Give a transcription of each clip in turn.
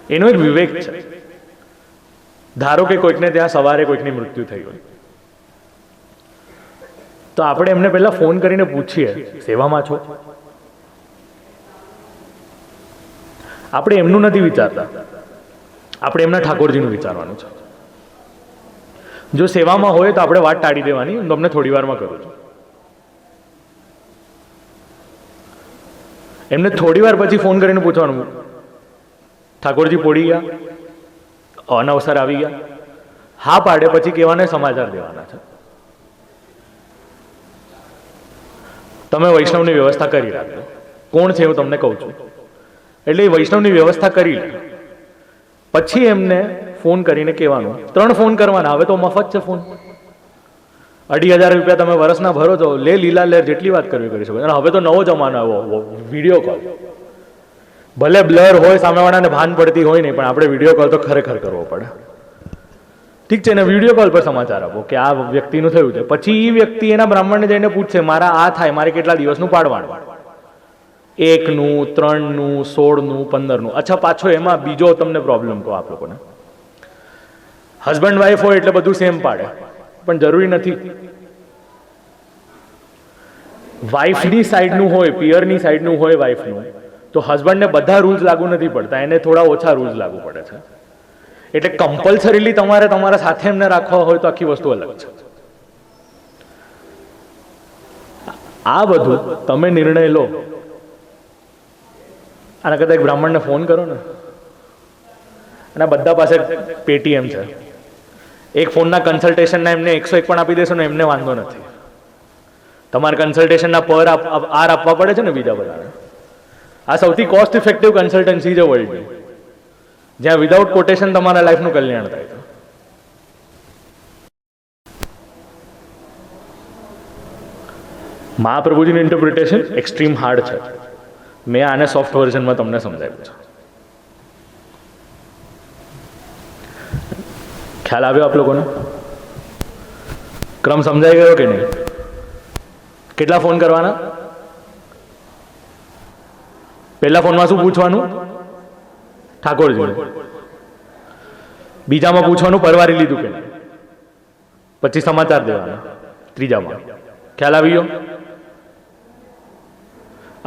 એનો એક વિવેક છે. ધારો કે કોઈકને ત્યાં સવારે કોઈકની મૃત્યુ થઈ હોય, તો આપણે એમને પહેલા ફોન કરીને પૂછીએ સેવામાં છો. આપણે એમનું નથી વિચારતા, આપણે એમના ઠાકોરજીનું વિચારવાનું છે. જો સેવામાં હોય તો આપણે વાત ટાળી દેવાની, હું તમને થોડી વારમાં કરું છું. એમને થોડી વાર પછી ફોન કરીને પૂછવાનું, ઠાકોરજી પોડી ગયા, અનવસર આવી ગયા? હા પાડે પછી કહેવાને સમાચાર દેવાના છે. તમે વૈષ્ણવની વ્યવસ્થા કરી રાખજો. કોણ છે હું તમને કહું છું. એટલે એ વૈષ્ણવની વ્યવસ્થા કરી લે, પછી એમને ફોન કરીને કહેવાનું. 3 ફોન કરવાના. હવે તો મફત છે ફોન, 2,500 રૂપિયા તમે વર્ષના ભરો છો. લે લીલા લેર જેટલી વાત કરવી કરી શકો. અને હવે તો નવો જમાનો આવ્યો, વિડીયો કોલ. ભલે બ્લર હોય, સામેવાળાને ભાન પડતી હોય નહીં, પણ આપણે વિડીયો કોલ તો ખરેખર કરવો પડે. ઠીક છે ને, વિડીયો કોલ પર સમાચાર આપો કે આ વ્યક્તિનું થયું છે. પછી એ વ્યક્તિ એના બ્રાહ્મણને જઈને પૂછશે, મારા આ થાય, મારે કેટલા દિવસનું પાડવાનું? 1નું, 3નું, 16નું, 15નું. અચ્છા, પાછો એમાં બીજો તમને પ્રોબ્લેમ કહો આપ લોકોને. હસબન્ડ વાઈફ હોય એટલે બધું સેમ પાડે, પણ જરૂરી નથી. વાઈફની સાઈડનું હોય, પિયરની સાઈડનું હોય વાઈફનું, તો હસબન્ડને બધા રૂલ્સ લાગુ નથી પડતા, એને થોડા ઓછા રૂલ્સ લાગુ પડે છે. એટલે કમ્પલસરીલી તમારે તમારા સાથે એમને રાખવા હોય તો આખી વસ્તુ અલગ છે. આ બધું તમે નિર્ણય લો. આના કરતા એક બ્રાહ્મણને ફોન કરો ને, અને બધા પાસે પેટીએમ છે. એક ફોનના કન્સલ્ટેશનના એમને 101 પણ આપી દેશો ને, એમને વાંધો નથી. તમારે કન્સલ્ટેશનના પર આર આપવા પડે છે ને બીજા બધાને. આ સૌથી કોસ્ટ ઇફેક્ટિવ કન્સલ્ટન્સી છે વર્લ્ડની, જ્યાં વિધાઉટ કોટેશન તમારા લાઈફનું કલ્યાણ થાય છે. મહાપ્રભુજીનું ઇન્ટરપ્રિટેશન એક્સ્ટ્રીમ હાર્ડ છે. મેં આને સોફ્ટ વર્ઝનમાં તમને સમજાવ્યું છે. ખ્યાલ આવ્યો આપ લોકોને? ક્રમ સમજાઈ ગયો કે નહીં? કેટલા ફોન કરવાના? પહેલા ફોનમાં શું પૂછવાનું? ઠાકોરજી. બીજામાં પૂછવાનું પરવારી લીધું કે નહીં, પછી સમાચાર દેવાના. ત્રીજામાં ખ્યાલ આવી ગયો?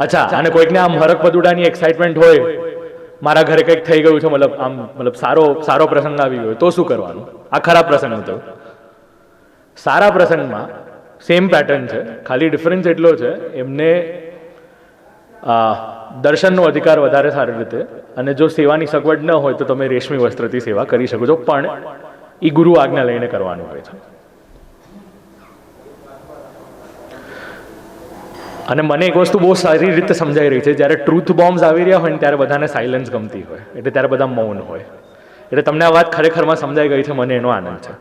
અચ્છા, અને કોઈકને આમ હરક પદુડાની એક્સાઇટમેન્ટ હોય, મારા ઘરે કંઈક થઈ ગયું છે, મતલબ સારો પ્રસંગ આવી ગયો, તો શું કરવાનું? આ ખરાબ પ્રસંગ હતો. સારા પ્રસંગમાં સેમ પેટર્ન છે, ખાલી ડિફરન્સ એટલો છે, એમને દર્શનનો અધિકાર વધારે સારી રીતે, અને જો સેવાની સગવડ ન હોય તો તમે રેશમી વસ્ત્રથી સેવા કરી શકો છો, પણ એ ગુરુ આજ્ઞા લઈને કરવાનું હોય છે. અને મને એક વસ્તુ બહુ સારી રીતે સમજાઈ રહી છે, જ્યારે ટ્રુથ બોમ્બ્સ આવી રહ્યા હોય ને ત્યારે બધાને સાયલન્સ ગમતી હોય, એટલે ત્યારે બધા મૌન હોય. એટલે તમને આ વાત ખરેખરમાં સમજાઈ ગઈ છે, મને એનો આનંદ છે.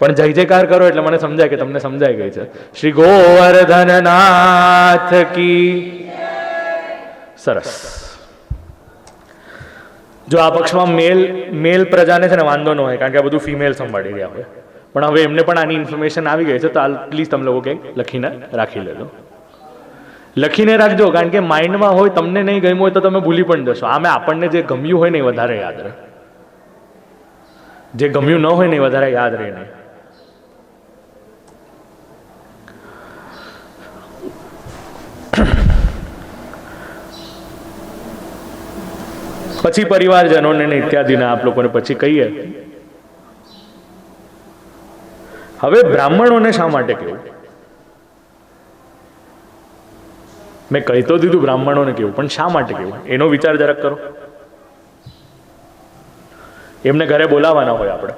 પણ જય જયકાર કરો એટલે મને સમજાય કે તમને સમજાઈ ગઈ છે. શ્રી ગોવર્ધનનાથ કી. સરસ. જો આ પક્ષમાં મેલ પ્રજાને છે ને વાંધો ન હોય, કારણ કે આ બધું ફિમેલ સંભાળી રહ્યા હોય, પણ હવે એમને પણ આની ઇન્ફોર્મેશન આવી ગઈ છે, તો આ પ્લીઝ તમે લોકો કંઈક લખીને રાખી લેજો. લખીને રાખજો, કારણ કે માઇન્ડમાં હોય, તમને નહીં ગમ્યું હોય તો તમે ભૂલી પણ જશો. આમે આપણને જે ગમ્યું હોય ને એ વધારે યાદ રહે, જે ગમ્યું ન હોય ને એ વધારે યાદ રહે નહીં. પછી પરિવારજનોને ઇત્યાદિને આપ લોકોને પછી કહીએ. હવે બ્રાહ્મણોને શા માટે કહેવું? મેં કહી તો દીધું બ્રાહ્મણોને કેવું, પણ શા માટે કેવું એનો વિચાર જરાક કરો. એમને ઘરે બોલાવવાના હોય આપણે,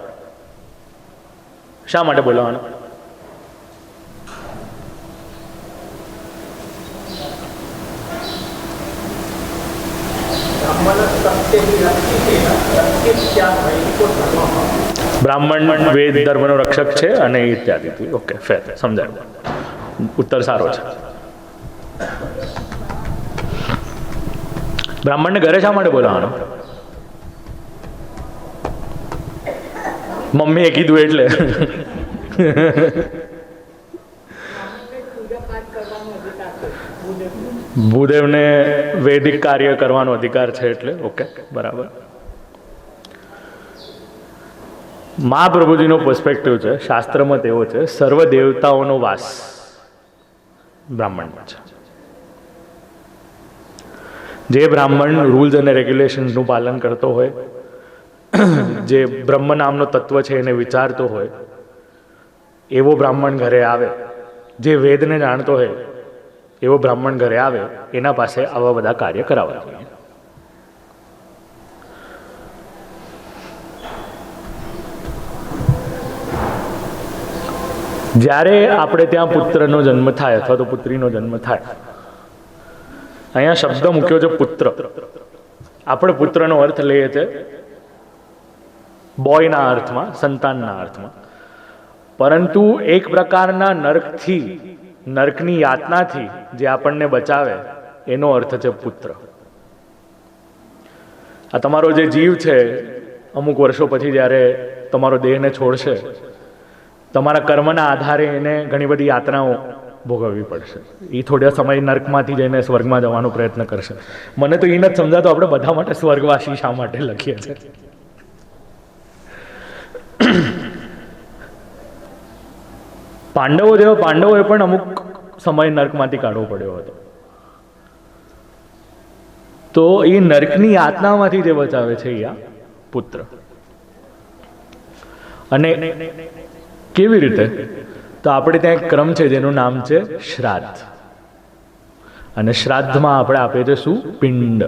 શા માટે બોલાવવાના? બ્રાહ્મણ વેદ ધર્મનો રક્ષક છે અને ઇત્યાદિ. ઓકે, ફેર, સમજાયું. ઉત્તર સારો છે. બ્રાહ્મણને ઘરે શા માટે બોલાવવાનો? મમ્મીએ કીધું એટલે. ભૂદેવને વૈદિક કાર્ય કરવાનો અધિકાર છે એટલે. ઓકે, બરાબર. મહાપ્રભુજીનો પર્સપેક્ટિવ છે, શાસ્ત્રમાં તેવો છે, સર્વ દેવતાઓનો વાસ બ્રાહ્મણમાં છે. જે બ્રાહ્મણ રૂલ્સ અને રેગ્યુલેશન્સનું પાલન કરતો હોય, જે બ્રહ્મ નામનો તત્વ છે એને વિચારતો હોય, એવો બ્રાહ્મણ ઘરે આવે. જે વેદને જાણતો હોય એવો બ્રાહ્મણ ઘરે આવે, એના પાસે આવા બધા કાર્ય કરાવવા જોઈએ. જ્યારે આપણે ત્યાં પુત્રનો જન્મ થાય અથવા તો પુત્રીનો જન્મ થાય, અહીંયા શબ્દ મૂક્યો છે પુત્ર. આપણે પુત્રનો અર્થ લઈએ છીએ બોયના અર્થમાં, સંતાનના અર્થમાં, પરંતુ એક પ્રકારના નરકથી, નરકની યાતનાથી જે આપણને બચાવે એનો અર્થ છે પુત્ર. આ તમારો જે જીવ છે અમુક વર્ષો પછી જ્યારે તમારો દેહને છોડશે, તમારા કર્મના આધારે એને ઘણી બધી યાતનાઓ ભોગવવી પડશે. એ થોડા સમય નર્કમાંથી જઈને સ્વર્ગમાં જવાનો પ્રયત્ન કરશે. મને તો એ નથી સમજાતો આપણે બધા માટે સ્વર્ગવાસી શા માટે લખીએ છીએ. પાંડવોએ પણ અમુક સમય નર્કમાંથી કાઢવો પડ્યો હતો. તો એ નર્કની યાતનામાંથી જે બચાવે છે એ પુત્ર. અને કેવી રીતે? તો આપણે ત્યાં એક ક્રમ છે જેનું નામ છે શ્રાદ્ધ. અને શ્રાદ્ધમાં આપણે આપીએ છીએ શું? પિંડ.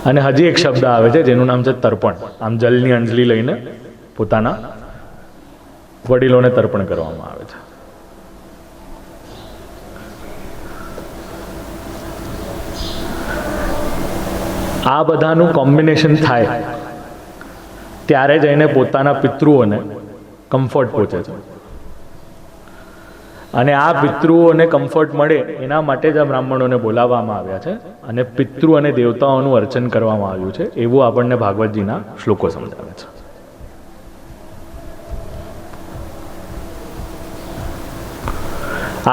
અને હજી એક શબ્દ આવે છે જેનું નામ છે તર્પણ. આમ જલની અંજલિ લઈને પોતાના વડીલોને તર્પણ કરવામાં આવે છે. આ બધાનું કોમ્બિનેશન થાય ત્યારે જઈને પોતાના પિતૃઓને કમ્ફર્ટ પહોંચે છે. અને આ પિતૃઓને કમ્ફર્ટ મળે એના માટે જ આ બ્રાહ્મણોને બોલાવવામાં આવ્યા છે અને પિતૃ અને દેવતાઓનું અર્ચન કરવામાં આવ્યું છે, એવું આપણને ભાગવતજીના શ્લોકો સમજાવે છે.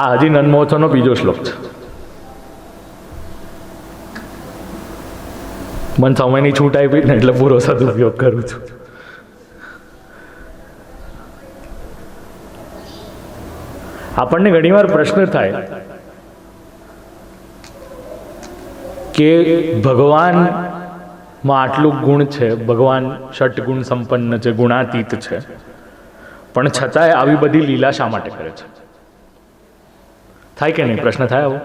આ હજી નંદ મહોત્સવનો બીજો શ્લોક છે. મને સમયની છૂટ આપી ને એટલે પૂરો સદુપયોગ કરું છું. આપણને ઘણીવાર પ્રશ્ન થાય કે ભગવાનમાં આટલું ગુણ છે, ભગવાન ષટગુણ સંપન્ન છે, ગુણાતીત છે, પણ છતાંય આવી બધી લીલા શા માટે કરે છે? થાય કે નહીં? પ્રશ્ન થાય આવો.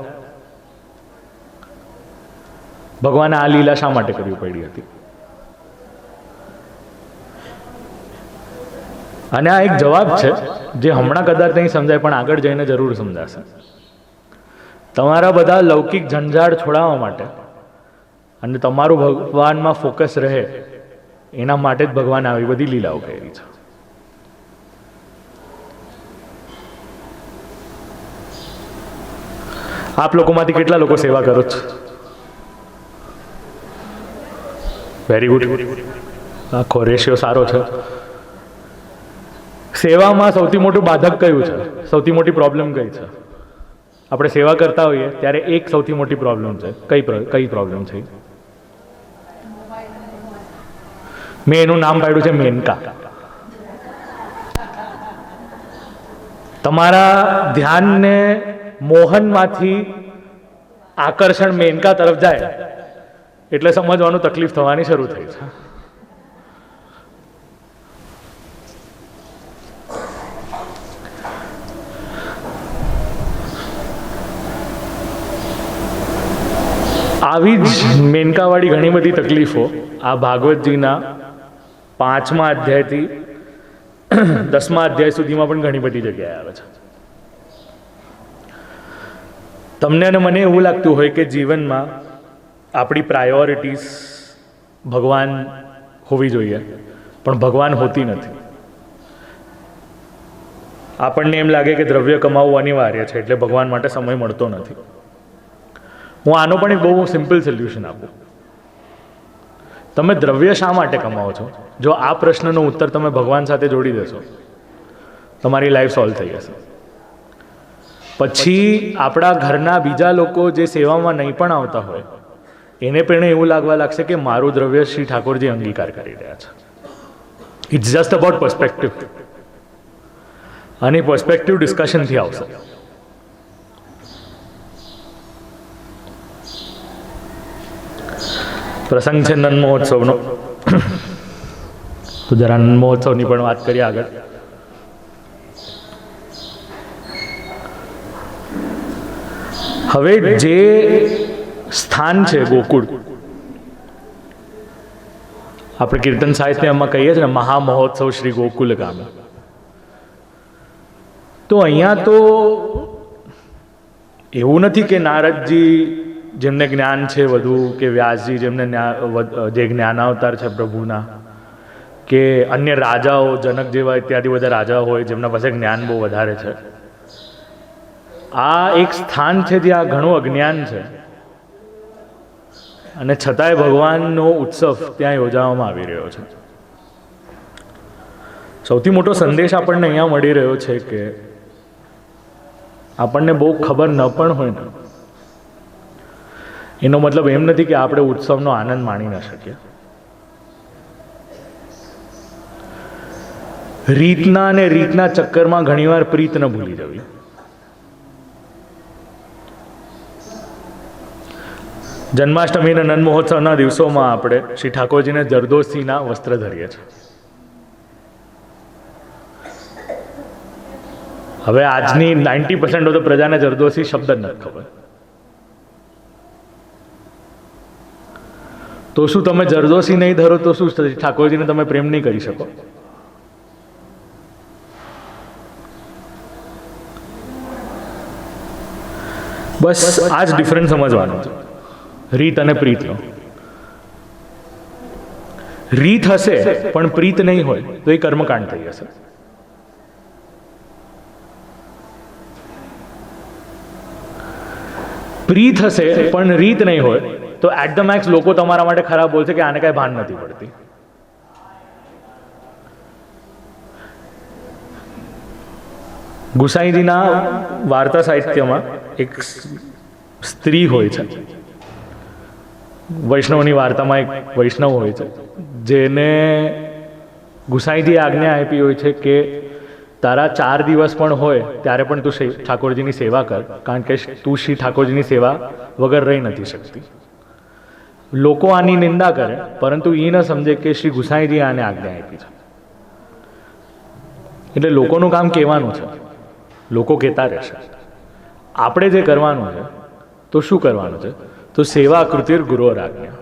ભગવાને આ લીલા શા માટે કરવી પડી હતી? અને આ એક જવાબ છે જે હમણાં કદાચ નહીં સમજાય પણ આગળ જઈને જરૂર સમજાશે. તમારા બધા લૌકિક ઝંઝાળ છોડાવવા માટે અને તમારું ભગવાનમાં ફોકસ રહે એના માટે જ ભગવાન આવી બધી લીલાઓ કરી છે. આપ લોકોમાંથી કેટલા લોકો સેવા કરો છો? Very good. આખો રેશિયો સારો છે. સેવામાં સૌથી મોટું બાધક કયું છે? સૌથી મોટી પ્રોબ્લેમ કઈ છે? આપણે સેવા કરતા હોઈએ ત્યારે એક સૌથી મોટી પ્રોબ્લેમ છે. કઈ પ્રોબ્લેમ છે? મેં એનું નામ પાડ્યું છે મેનકા. તમારા ધ્યાનને મોહનમાંથી આકર્ષણ મેનકા તરફ જાય એટલે સમજવાનું તકલીફ થવાની શરૂ થઈ છે. આવી જ મેનકાવાળી ઘણી બધી તકલીફો આ ભાગવતજીના 5મા અધ્યાયથી 10મા અધ્યાય સુધીમાં પણ ઘણી બધી જગ્યાએ આવે છે. તમને અને મને એવું લાગતું હોય કે જીવનમાં આપણી પ્રાયોરિટીઝ ભગવાન હોવી જોઈએ, પણ ભગવાન હોતી નથી. આપણને એમ લાગે કે દ્રવ્ય કમાવવું અનિવાર્ય છે એટલે ભગવાન માટે સમય મળતો નથી. હું આનો પણ એક બહુ સિમ્પલ સોલ્યુશન આપું. તમે દ્રવ્ય શા માટે કમાવો છો? જો આ પ્રશ્નનો ઉત્તર તમે ભગવાન સાથે જોડી દેશો, તમારી લાઈફ સોલ્વ થઈ જશે. પછી આપણા ઘરના બીજા લોકો જે સેવામાં નહીં પણ આવતા હોય એને પણ એવું લાગવા લાગશે કે મારું દ્રવ્ય શ્રી ઠાકોરજી અંગીકાર કરી રહ્યા છે. ઇટ્સ જસ્ટ અબાઉટ પર્સ્પેક્ટિવ, અને પર્સ્પેક્ટિવ ડિસ્કશનથી આવશે. પ્રસંગ છે નંદ મહોત્સવનો, તો જરા નંદ મહોત્સવની પણ વાત કરીએ આગળ. હવે જે સ્થાન છે ગોકુળ, આપણે કીર્તન સાહિત્યમાં કહીએ છીએ ને મહામહોત્સવ શ્રી ગોકુલ ગામે, તો અહીંયા તો એવું નથી કે નારદજી જેમને જ્ઞાન છે વધુ, કે વ્યાસજી જેમને જે જ્ઞાનાવતાર છે પ્રભુના, કે અન્ય રાજાઓ જનક જેવા ઇત્યાદિ બધા રાજાઓ હોય જેમના પાસે જ્ઞાન બહુ વધારે છે. આ એક સ્થાન છે જ્યાં ઘણું અજ્ઞાન છે, અને છતાંય ભગવાનનો ઉત્સવ ત્યાં યોજવામાં આવી રહ્યો છે. સૌથી મોટો સંદેશ આપણને અહીંયા મળી રહ્યો છે કે આપણને બહુ ખબર ન પણ હોય ને, એનો મતલબ એમ નથી કે આપણે ઉત્સવનો આનંદ માણી ન શકીએ. રીતના અને રીતના ચક્કરમાં ઘણીવાર પ્રીત ન ભૂલી જવી. જન્માષ્ટમી અને નંદ મહોત્સવના દિવસોમાં આપણે શ્રી ઠાકોરજીને જરદોશીના વસ્ત્ર ધરીએ છીએ. હવે આજની 90% ઓફ પ્રજાને જરદોશી શબ્દ જ નથી ખબર. તો શું તમે જરદોશી નહીં ધરો તો શું ઠાકોરજીને તમે પ્રેમ નહીં કરી શકો? બસ આ જ ડિફરન્સ સમજવાનો છે રીત અને પ્રીતનો. રીત હશે પણ પ્રીત નહીં હોય તો એ કર્મકાંડ થઈ હશે. પ્રીત હશે પણ રીત નહીં હોય તો એટ ધ મેક્સ લોકો તમારા માટે ખરાબ બોલશે કે આને કાંઈ ભાન નથી પડતી. ગુસાઈજીના વાર્તા સાહિત્યમાં એક સ્ત્રી હોય છે, વૈષ્ણવની વાર્તામાં એક વૈષ્ણવ હોય છે જેને ગુસાઈજી આજ્ઞા આપી હોય છે કે તારા 4 દિવસ પણ હોય ત્યારે પણ તું ઠાકોરજીની સેવા કર, કારણ કે તું શ્રી ઠાકોરજીની સેવા વગર રહી નથી શકતી. લોકો આની નિંદા કરે પરંતુ એ ન સમજે કે શ્રી ગુસાઈજી આને આજ્ઞા આપી છે. એટલે લોકોનું કામ કહેવાનું છે, લોકો કહેતા રહેશે. આપણે જે કરવાનું છે તો શું કરવાનું છે? તો સેવા કૃતિર ગુરુર આજ્ઞા.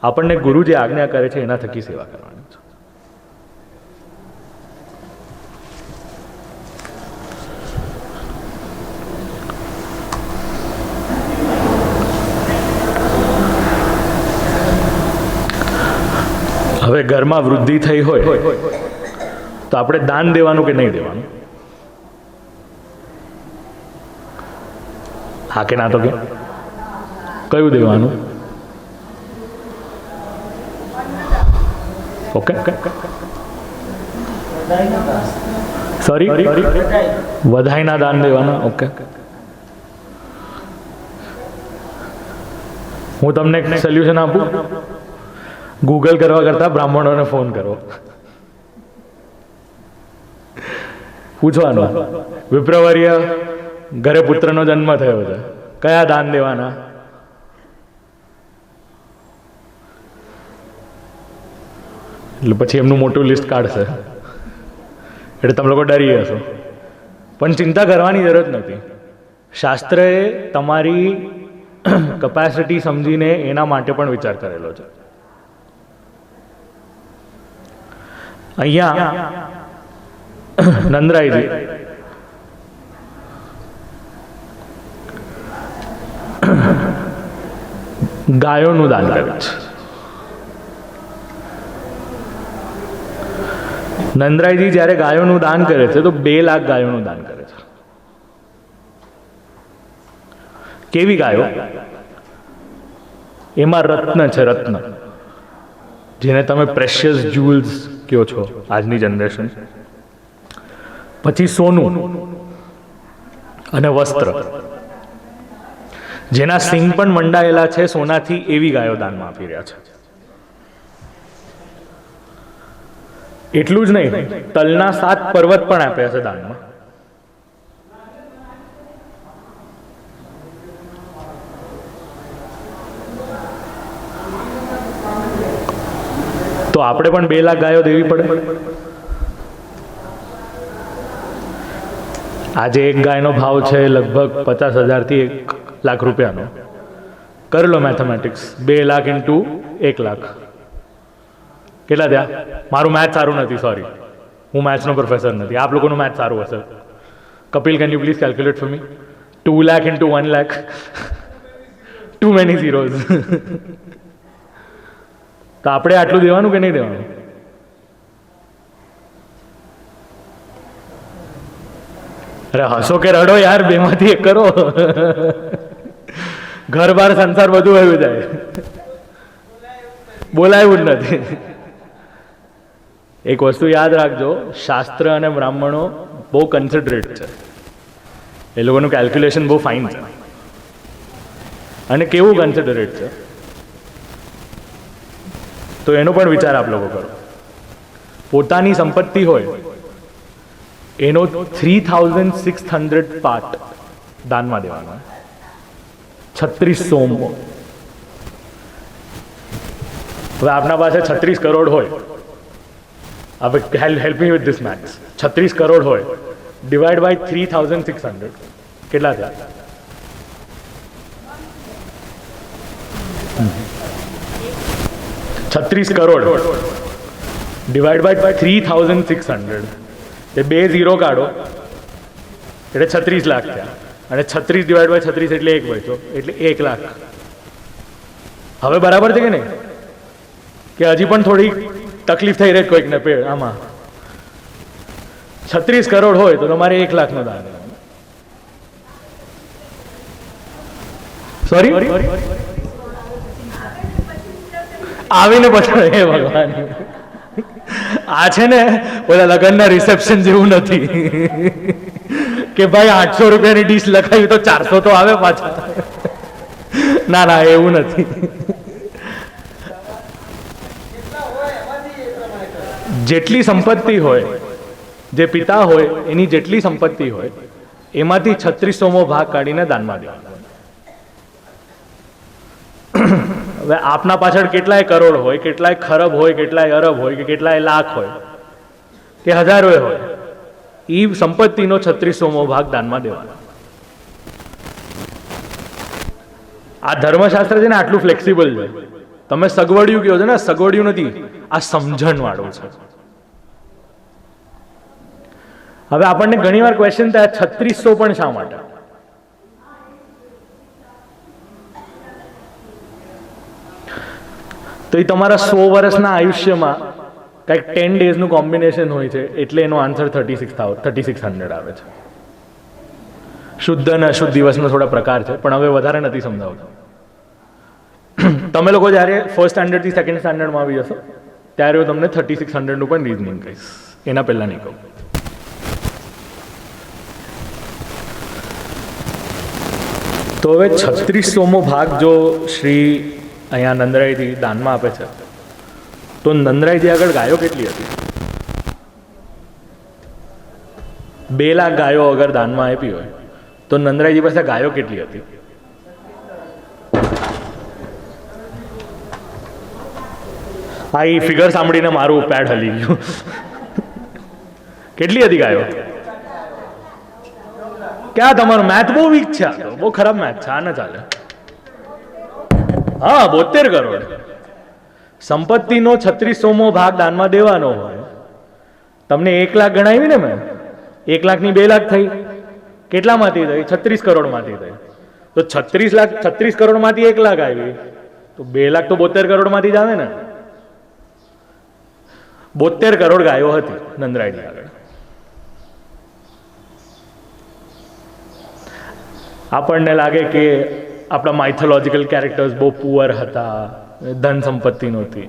આપણને ગુરુ જે આજ્ઞા કરે છે એના થકી સેવા કરવાની છે. હવે ઘરમાં વૃદ્ધિ થઈ હોય તો આપણે દાન દેવાનું કે નહીં દેવાનું? હા કે ના? તો કે કયું દેવાનું? ઓકે, સોરી, વધાઈના દાન દેવાના. ઓકે, હું તમને એક સોલ્યુશન આપું. ગૂગલ કરવા કરતા બ્રાહ્મણોને ફોન કરો, પૂછવાનું વિપ્રવર્ય ઘરે પુત્રનો જન્મ થયો છે, કયા દાન દેવાના? એટલે પછી એમનું મોટું લિસ્ટ કાઢશે. એટલે તમે લોકો ડરી જશો, પણ ચિંતા કરવાની જરૂર નથી. શાસ્ત્રએ તમારી કેપેસિટી સમજીને એના માટે પણ વિચાર કરેલો છે. અહીંયા નંદરાયજી ગાયોનું દાન કરે છે. નંદરાયજી જ્યારે ગાયોનું દાન કરે છે તો 2 લાખ ગાયોનું દાન કરે છે. કેવી ગાયો? એમાં રત્ન છે, રત્ન, જેને તમે પ્રેશિયસ જ્યુલ્સ કહો છો આજની જનરેશન. પછી સોનું અને વસ્ત્ર. જેના સિંગ પણ મંડાયેલા છે સોનાથી, એવી ગાયો દાનમાં આપી રહ્યા છે. એટલું જ નહીં, તલના 7 પર્વત પણ આપ્યા છે દાનમાં. તો આપણે પણ 2 લાખ ગાયો દેવી પડે. આજે એક ગાયનો ભાવ છે લગભગ 50,000 થી 1 લાખ રૂપિયાનો. કરી લો મેથેમેટિક્સ. 2 લાખ ઇન્ટુ 1 લાખ કેટલા થયા? મારું મેથ સારું નથી, સોરી, હું મેથ્સનો પ્રોફેસર નથી. આપ લોકોનું મેથ સારું હશે. Kapil, can you please calculate for me? 2 lakh into 1 lakh. Too many zeros. તો આપણે આટલું દેવાનું કે નહીં દેવાનું? અરે હસો કે રડો યાર, 2 માંથી 1 કરો. ઘર બાર સંસાર બધું આવ્યું જાય. બોલાયું જ નથી. એક વસ્તુ યાદ રાખજો, શાસ્ત્ર અને બ્રાહ્મણો બહુ કન્સિડરેટ છે. એ લોકોનું કેલ્ક્યુલેશન બહુ ફાઇન છે. અને કેવું કન્સિડરેટ છે તો એનો પણ વિચાર આપ લોકો કરો. પોતાની સંપત્તિ હોય એનો 3600 પાર્ટ દાનમાં દેવાનો. 3600. હવે આપના પાસે 36 કરોડ હોય, હવે help me with this maths. 36 crore હોય ડિવાઈડ બાય 3600 કેટલા થયા? $36 કરોડ ડિવાઈડ બાય 3600. એ 2 ઝીરો કાઢો એટલે 36 લાખ થયા. અને 36 ડિવાઈડ બાય 36 એટલે 1 બચ્યો, એટલે 1 લાખ. હવે બરાબર છે કે નહીં? કે હજી પણ થોડી તકલીફ થઈ રહી કોઈકને આમાં? 36 કરોડ હોય તો તમારે 1 લાખનો દાન. સોરી, આવીને પછી હે ભગવાન, આ છે ને ઓલા લગ્નના રિસેપ્શન જેવું નથી કે ભાઈ 800 રૂપિયાની ડીશ લખાવી તો 400 તો આવે પાછા. ના ના, એવું નથી. જેટલી સંપત્તિ હોય, જે પિતા હોય એની જેટલી સંપત્તિ હોય એમાંથી 3600મો ભાગ કાઢીને દાનમાં દેવાનો. હવે આપના પાછળ કેટલાય કરોડ હોય, કેટલાય ખરબ હોય, કેટલાય અરબ હોય, કે કેટલાય લાખ હોય, કે હજારો હોય, એ સંપત્તિનો 3600મો ભાગ દાનમાં દેવાનો. આ ધર્મશાસ્ત્ર છે ને આટલું ફ્લેક્સિબલ છે. તમે સગવડિયું કહો છો ને, સગવડિયું નથી, આ સમજણ વાળું છે. હવે આપણને ઘણી વાર ક્વેશ્ચન થાય 3600 પણ શા માટે? તો એ તમારા 100 વર્ષના આયુષ્યમાં કંઈક 10 ડેઝનું કોમ્બિનેશન હોય છે, એટલે એનો આન્સર 3600 આવે છે. શુદ્ધ અને અશુદ્ધ દિવસનો થોડા પ્રકાર છે, પણ હવે વધારે નથી સમજાવતો. તમે લોકો જ્યારે ફર્સ્ટ સ્ટાન્ડર્ડથી સેકન્ડ સ્ટાન્ડર્ડમાં આવી જશો ત્યારે હું તમને 3600નું પણ રીઝનિંગ કહીશ, એના પહેલાં નહીં કહું. તો હવે 3600મો ભાગ જો શ્રી અહીંયા નંદરાયજી દાનમાં આપે છે, તો નંદરાયજી આગળ ગાયો કેટલી હતી? 2 લાખ ગાયો અગર દાનમાં આપી હોય તો નંદરાયજી પાસે ગાયો કેટલી હતી? હા, એ ફિગર સાંભળીને મારું પેડ હલી ગયું. કેટલી હતી ગાયો? ક્યાં તમારું મેથ બહુ વીક છે, આ તો બહુ ખરાબ મેથ છે, આ ના ચાલે. હા, 72 કરોડ. સંપત્તિનો 3600મો ભાગ દાનમાં દેવાનો હોય. તમને 1 લાખ ગણાવી ને મેં, 1 લાખની 2 લાખ થઈ, કેટલામાંથી થઈ? 36 કરોડમાંથી થઈ. તો 36 કરોડમાંથી 1 લાખ આવી તો 2 લાખ તો 72 કરોડમાંથી જ આવે ને. 72 કરોડ ગાયો હતી નંદરાયજી આગળ. આપણને લાગે કે આપણા માઇથોલોજીકલ કેરેક્ટર્સ બહુ પુઅર હતા, ધન સંપત્તિ નહોતી.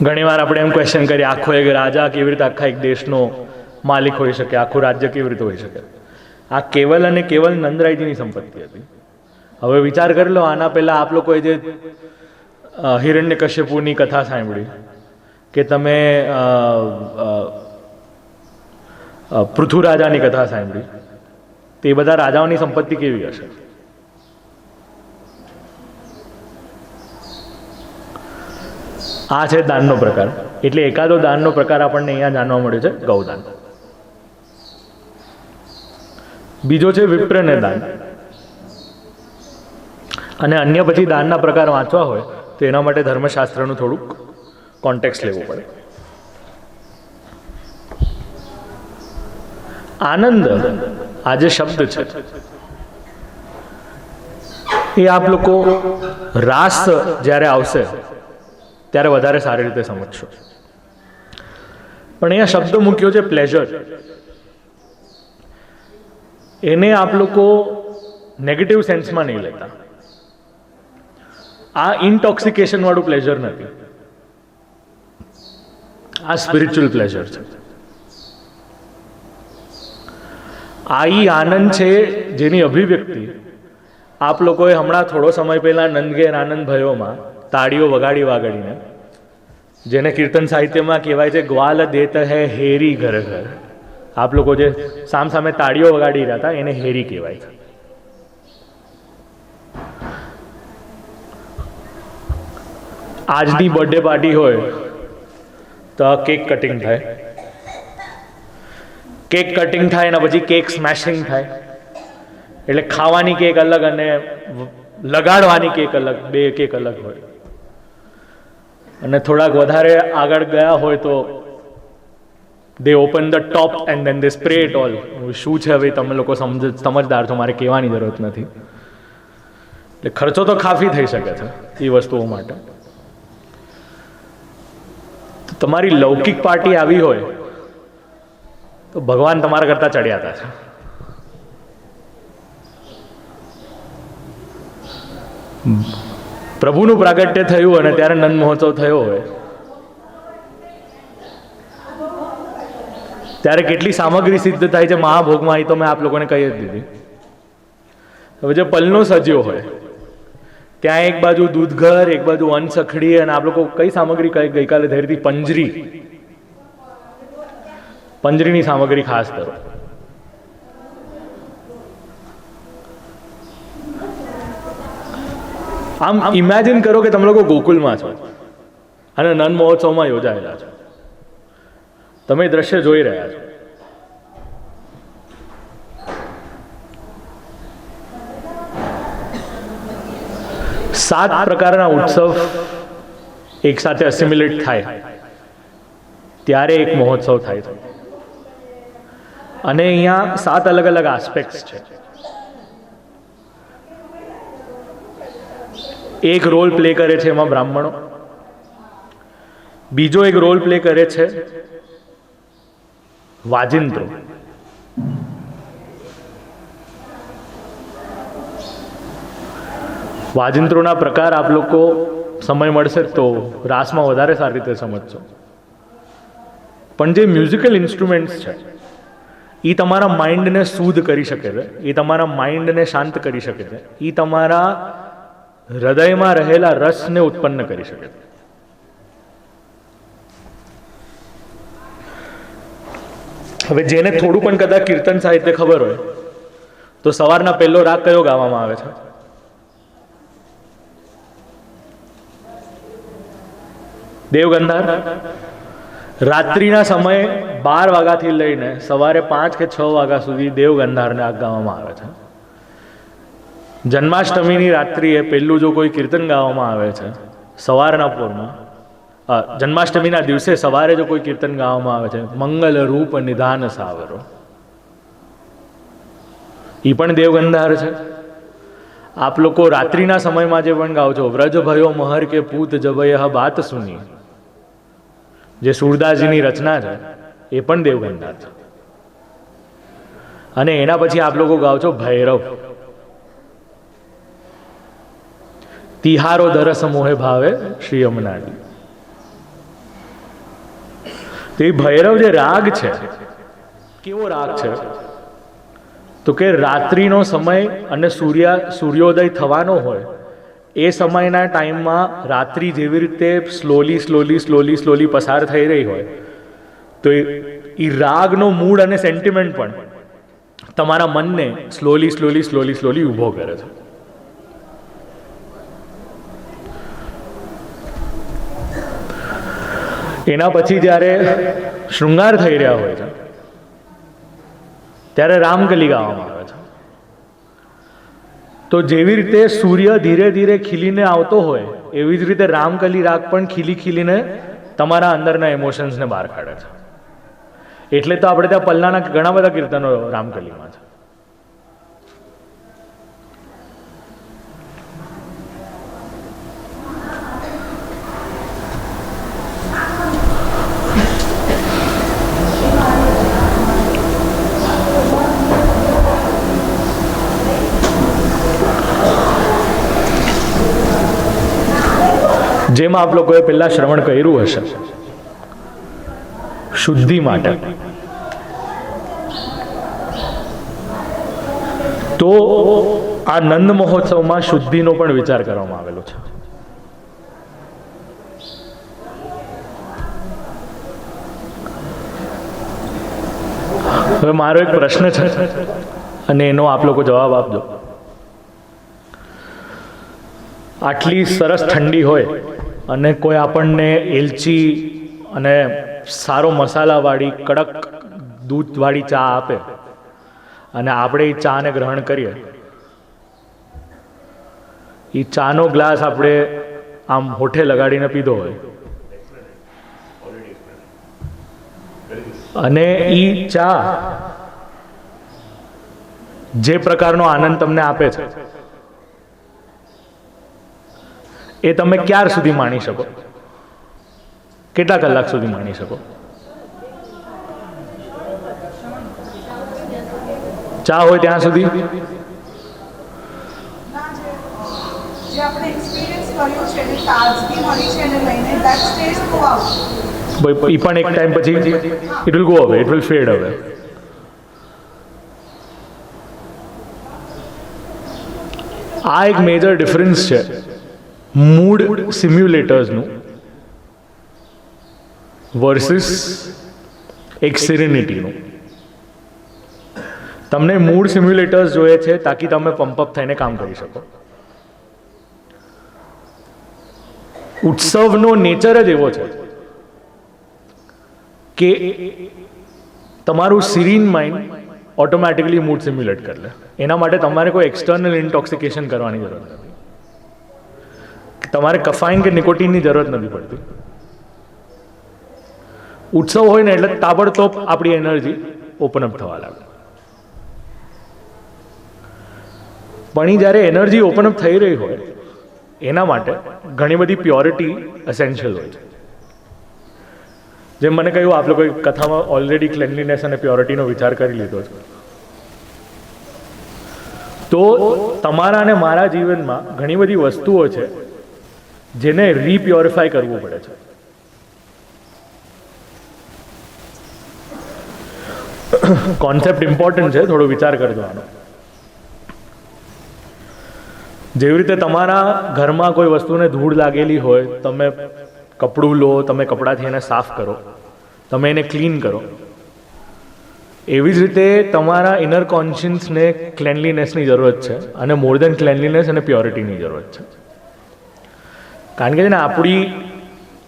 ઘણીવાર આપણે એમ ક્વેશ્ચન કરીએ, આખો એક રાજા કેવી રીતે આખા એક દેશનો માલિક હોઈ શકે, આખું રાજ્ય કેવી રીતે હોઈ શકે? આ કેવલ અને કેવલ નંદરાયજીની સંપત્તિ હતી. હવે વિચાર કરી લો, આના પહેલા આપ લોકોએ જે હિરણ્યકશ્યપુની કથા સાંભળી, કે તમે પૃથુરાજાની કથા સાંભળી, તે બધા રાજાઓની સંપત્તિ કેવી હશે? આ છે દાનનો પ્રકાર. એટલે એકાદો દાનનો પ્રકાર આપણને અહીંયા જાણવા મળ્યો છે, ગૌદાન. બીજો છે વિપ્રને દાન. અને અન્ય પછી દાનના પ્રકાર વાંચવા હોય તો એના માટે ધર્મશાસ્ત્રનું થોડુંક કોન્ટેક્સ્ટ લેવું પડે. આનંદ આ જે શબ્દ છે એ આપ લોકો રાસ જ્યારે આવશે ત્યારે વધારે સારી રીતે સમજશો. પણ અહીંયા શબ્દ મૂક્યો છે પ્લેઝર. એને આપ લોકો નેગેટિવ સેન્સમાં નહીં લેતા. આ ઇન્ટોક્સિકેશન વાળું પ્લેઝર નથી, આ સ્પિરિચ્યુઅલ પ્લેઝર છે. આ ઈ આનંદ છે જેની અભિવ્યક્તિ આપ લોકોએ હમણાં થોડો સમય પહેલા નંદઘેર આનંદ ભયોમાં તાળીઓ વગાડી વાગાડીને, જેને કીર્તન સાહિત્યમાં કહેવાય છે ગ્વાલ દેત હૈ હેરી ઘર ઘર, આપ લોકો જે સામે તાળીઓ વગાડી રહ્યા હતા એને હેરી કહેવાય છે. આજની બર્થડે પાર્ટી હોય તો કેક કટિંગ થાય, કેક કટિંગ થાય અને પછી કેક સ્મેશિંગ થાય. એટલે ખાવાની કેક અલગ અને લગાડવાની કેક અલગ, બે કેક અલગ હોય. અને થોડાક વધારે આગળ ગયા હોય તો they open the top and then they spray it all. શું છે હવે તમે લોકો સમજદાર છો, મારે કહેવાની જરૂરત નથી. એટલે ખર્ચો તો કાફી થઈ શકે છે એ વસ્તુઓ માટે. તમારી લૌકિક પાર્ટી આવી હોય તો ભગવાન તમારા કરતા ચડિયાતા છે. પ્રભુનું પ્રાગટ્ય થયું અને ત્યારે નંદ મહોત્સવ થયો હોય ત્યારે કેટલી સામગ્રી સિદ્ધ થાય છે મહાભોગમાં, એ તો મેં આપ લોકોને કહી જ દીધી. હવે જે પલનો સજ્યો હોય ત્યાં એક બાજુ દૂધઘર, એક બાજુ વનસખડી, અને આપ લોકો કઈ સામગ્રી ગઈકાલે ધરી હતી? પંજરી. પંજરીની સામગ્રી ખાસ કરો. આમ ઇમેજિન કરો કે તમે લોકો ગોકુલમાં છો અને નંદ મહોત્સવમાં યોજાયેલા છો. તમે દ્રશ્ય જોઈ રહ્યા છો. સાત પ્રકારના ઉત્સવ એક સાથે એસિમ્યુલેટ થાય ત્યારે એક મહોત્સવ થાય છે. અને અહીંયા સાત અલગ અલગ આસ્પેક્ટ્સ છે. એક રોલ પ્લે કરે છે એમાં બ્રાહ્મણો, બીજો એક રોલ પ્લે કરે છે વાજિંત્રો, વાજિંત્રોના પ્રકાર આપ લોકો સમય મળશે તો રાસમાં વધારે સારી રીતે સમજશો. પણ જે મ્યુઝિકલ ઇન્સ્ટ્રુમેન્ટ્સ છે એ તમારા માઇન્ડને શુદ્ધ કરી શકે છે, એ તમારા માઇન્ડને શાંત કરી શકે છે, એ તમારા હૃદયમાં રહેલા રસને ઉત્પન્ન કરી શકે છે. હવે જેને થોડું પણ કદાચ કીર્તન સાહિત્ય ખબર હોય તો સવારના પહેલો રાગ કયો ગાવામાં આવે છે? દેવગંધાર. રાત્રિના સમયે 12 વાગ્યાથી લઈને સવારે 5 કે 6 વાગ્યા સુધી દેવગંધારને રાગ ગાવામાં આવે છે. જન્માષ્ટમીની રાત્રિએ પહેલું જો કોઈ કીર્તન ગાવામાં આવે છે સવારના પોરમાં, જન્માષ્ટમીના દિવસે સવારે જો કોઈ કીર્તન ગાવામાં આવે છે, મંગલ રૂપ નિધાન સાવરો, એ પણ દેવગંધાર છે. આપ લોકો રાત્રિના સમયમાં જે પણ ગાઓ છો, વ્રજ ભયો મહર કે પૂત જબયહ બાત સુની, જે સુરદાસજીની રચના છે એ પણ દેવગંધાર છે. અને એના પછી આપ લોકો ગાઓ છો ભૈરવ, તિહારો દરસ મોહે ભાવે શ્રી યમુનાજી. તો એ ભૈરવ જે રાગ છે, કેવો રાગ છે? તો કે રાત્રિનો સમય અને સૂર્યોદય થવાનો હોય એ સમયના ટાઈમમાં રાત્રિ જેવી રીતે સ્લોલી પસાર થઈ રહી હોય તો એ રાગનો મૂડ અને સેન્ટિમેન્ટ પણ તમારા મનને સ્લોલી ઊભો કરે છે. એના પછી જ્યારે શૃંગાર થઈ રહ્યા હોય છે ત્યારે રામકલી ગાવામાં આવે છે. તો જેવી રીતે સૂર્ય ધીરે ધીરે ખીલીને આવતો હોય એવી જ રીતે રામકલી રાગ પણ ખીલીને તમારા અંદરના ઇમોશન્સને બહાર કાઢે છે. એટલે તો આપણે ત્યાં પલ્લાના ઘણા બધા કીર્તનો રામકલીમાં છે. જેમાં આપ લોકોએ પહેલા શ્રવણ કર્યું હશે શુદ્ધિ માટે, તો આ નંદ મહોત્સવમાં શુદ્ધિનો પણ વિચાર કરવામાં આવેલો છે. હવે મારો એક પ્રશ્ન છે અને એનો આપ લોકો જવાબ આપજો. આટલી સરસ ઠંડી હોય અને કોઈ આપણને એલચી અને સારો મસાલાવાળી કડક દૂધવાળી ચા આપે અને આપણે એ ચાને ગ્રહણ કરીએ, એ ચાનો ગ્લાસ આપણે આમ હોઠે લગાડીને પીધો હોય અને એ ચા જે પ્રકારનો આનંદ તમને આપે છે એ તમે ક્યાર સુધી માણી શકો? કેટલા કલાક સુધી માણી શકો? ચા હોય ત્યાં સુધી? એ પણ એક ટાઈમ પછી it will go away, it will fade away. આ એક મેજર ડિફરન્સ છે મૂડ સિમ્યુલેટર્સનું વર્સિસ એક સિરેનિટીનું. તમને મૂડ સિમ્યુલેટર્સ જોઈએ છે તાકી તમે પંપઅપ થઈને કામ કરી શકો. ઉત્સવનો નેચર જ એવો છે કે તમારું સિરીન માઇન્ડ ઓટોમેટિકલી મૂડ સિમ્યુલેટ કરી લે. એના માટે તમારે કોઈ એક્સટર્નલ ઇન્ટોક્સિકેશન કરવાની જરૂર નથી. તમારે કફાઈન કે નિકોટીનની જરૂરત નથી પડતી. ઉત્સવ હોય ને એટલે તાબડતોબ આપણી એનર્જી ઓપન અપ થવા લાગે. પણ એ જ્યારે એનર્જી ઓપન અપ થઈ રહી હોય એના માટે ઘણી બધી પ્યોરિટી એસેન્શિયલ હોય છે. જેમ મને કહ્યું, આપ લોકોએ કથામાં ઓલરેડી ક્લેનલીનેસ અને પ્યોરિટીનો વિચાર કરી લીધો છે. તો તમારા અને મારા જીવનમાં ઘણી બધી વસ્તુઓ છે જેને રીપ્યોરિફાય કરવું પડે છે. કોન્સેપ્ટ ઇમ્પોર્ટન્ટ છે, થોડો વિચાર કરજો આનો. જેવી રીતે તમારા ઘરમાં કોઈ વસ્તુને ધૂળ લાગેલી હોય, તમે કપડું લો, તમે કપડાથી એને સાફ કરો, તમે એને ક્લીન કરો, એવી જ રીતે તમારા ઇનર કોન્શિયન્સને ક્લેનલીનેસની જરૂરત છે અને મોર દેન ક્લેનલીનેસ અને પ્યોરિટીની જરૂરત છે. કારણ કે આપણી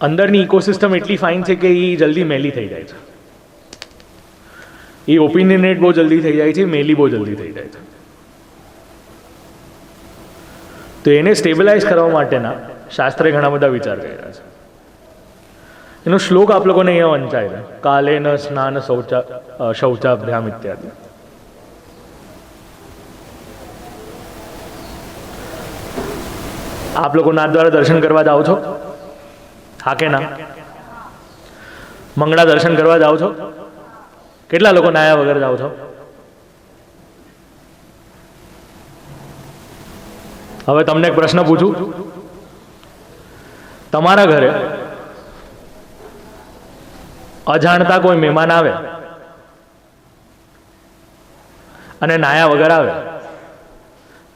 અંદરની ઇકોસિસ્ટમ એટલી ફાઇન છે કે એ જલ્દી મેલી થઈ જાય છે. એ ઓપિનિયનેટ બહુ જલ્દી થઈ જાય છે, મેલી બહુ જલ્દી થઈ જાય છે. તો એને સ્ટેબિલાઇઝ કરવા માટેના શાસ્ત્રે ઘણા બધા વિચાર કર્યા છે. એનો શ્લોક આપ લોકોને અહીંયા વંચાય છે, કાલેન સ્નાન શૌચાભ્યામ ઇત્યાદિ. આપ લોકો નાથદ્વારા દર્શન કરવા જાઓ છો? હા કે ના? મંગળા દર્શન કરવા જાઓ છો? કેટલા લોકો નાયા વગર જાઓ છો? હવે તમને એક પ્રશ્ન પૂછું. તમારા ઘરે અજાણતા કોઈ મહેમાન આવે અને નાયા વગર આવે,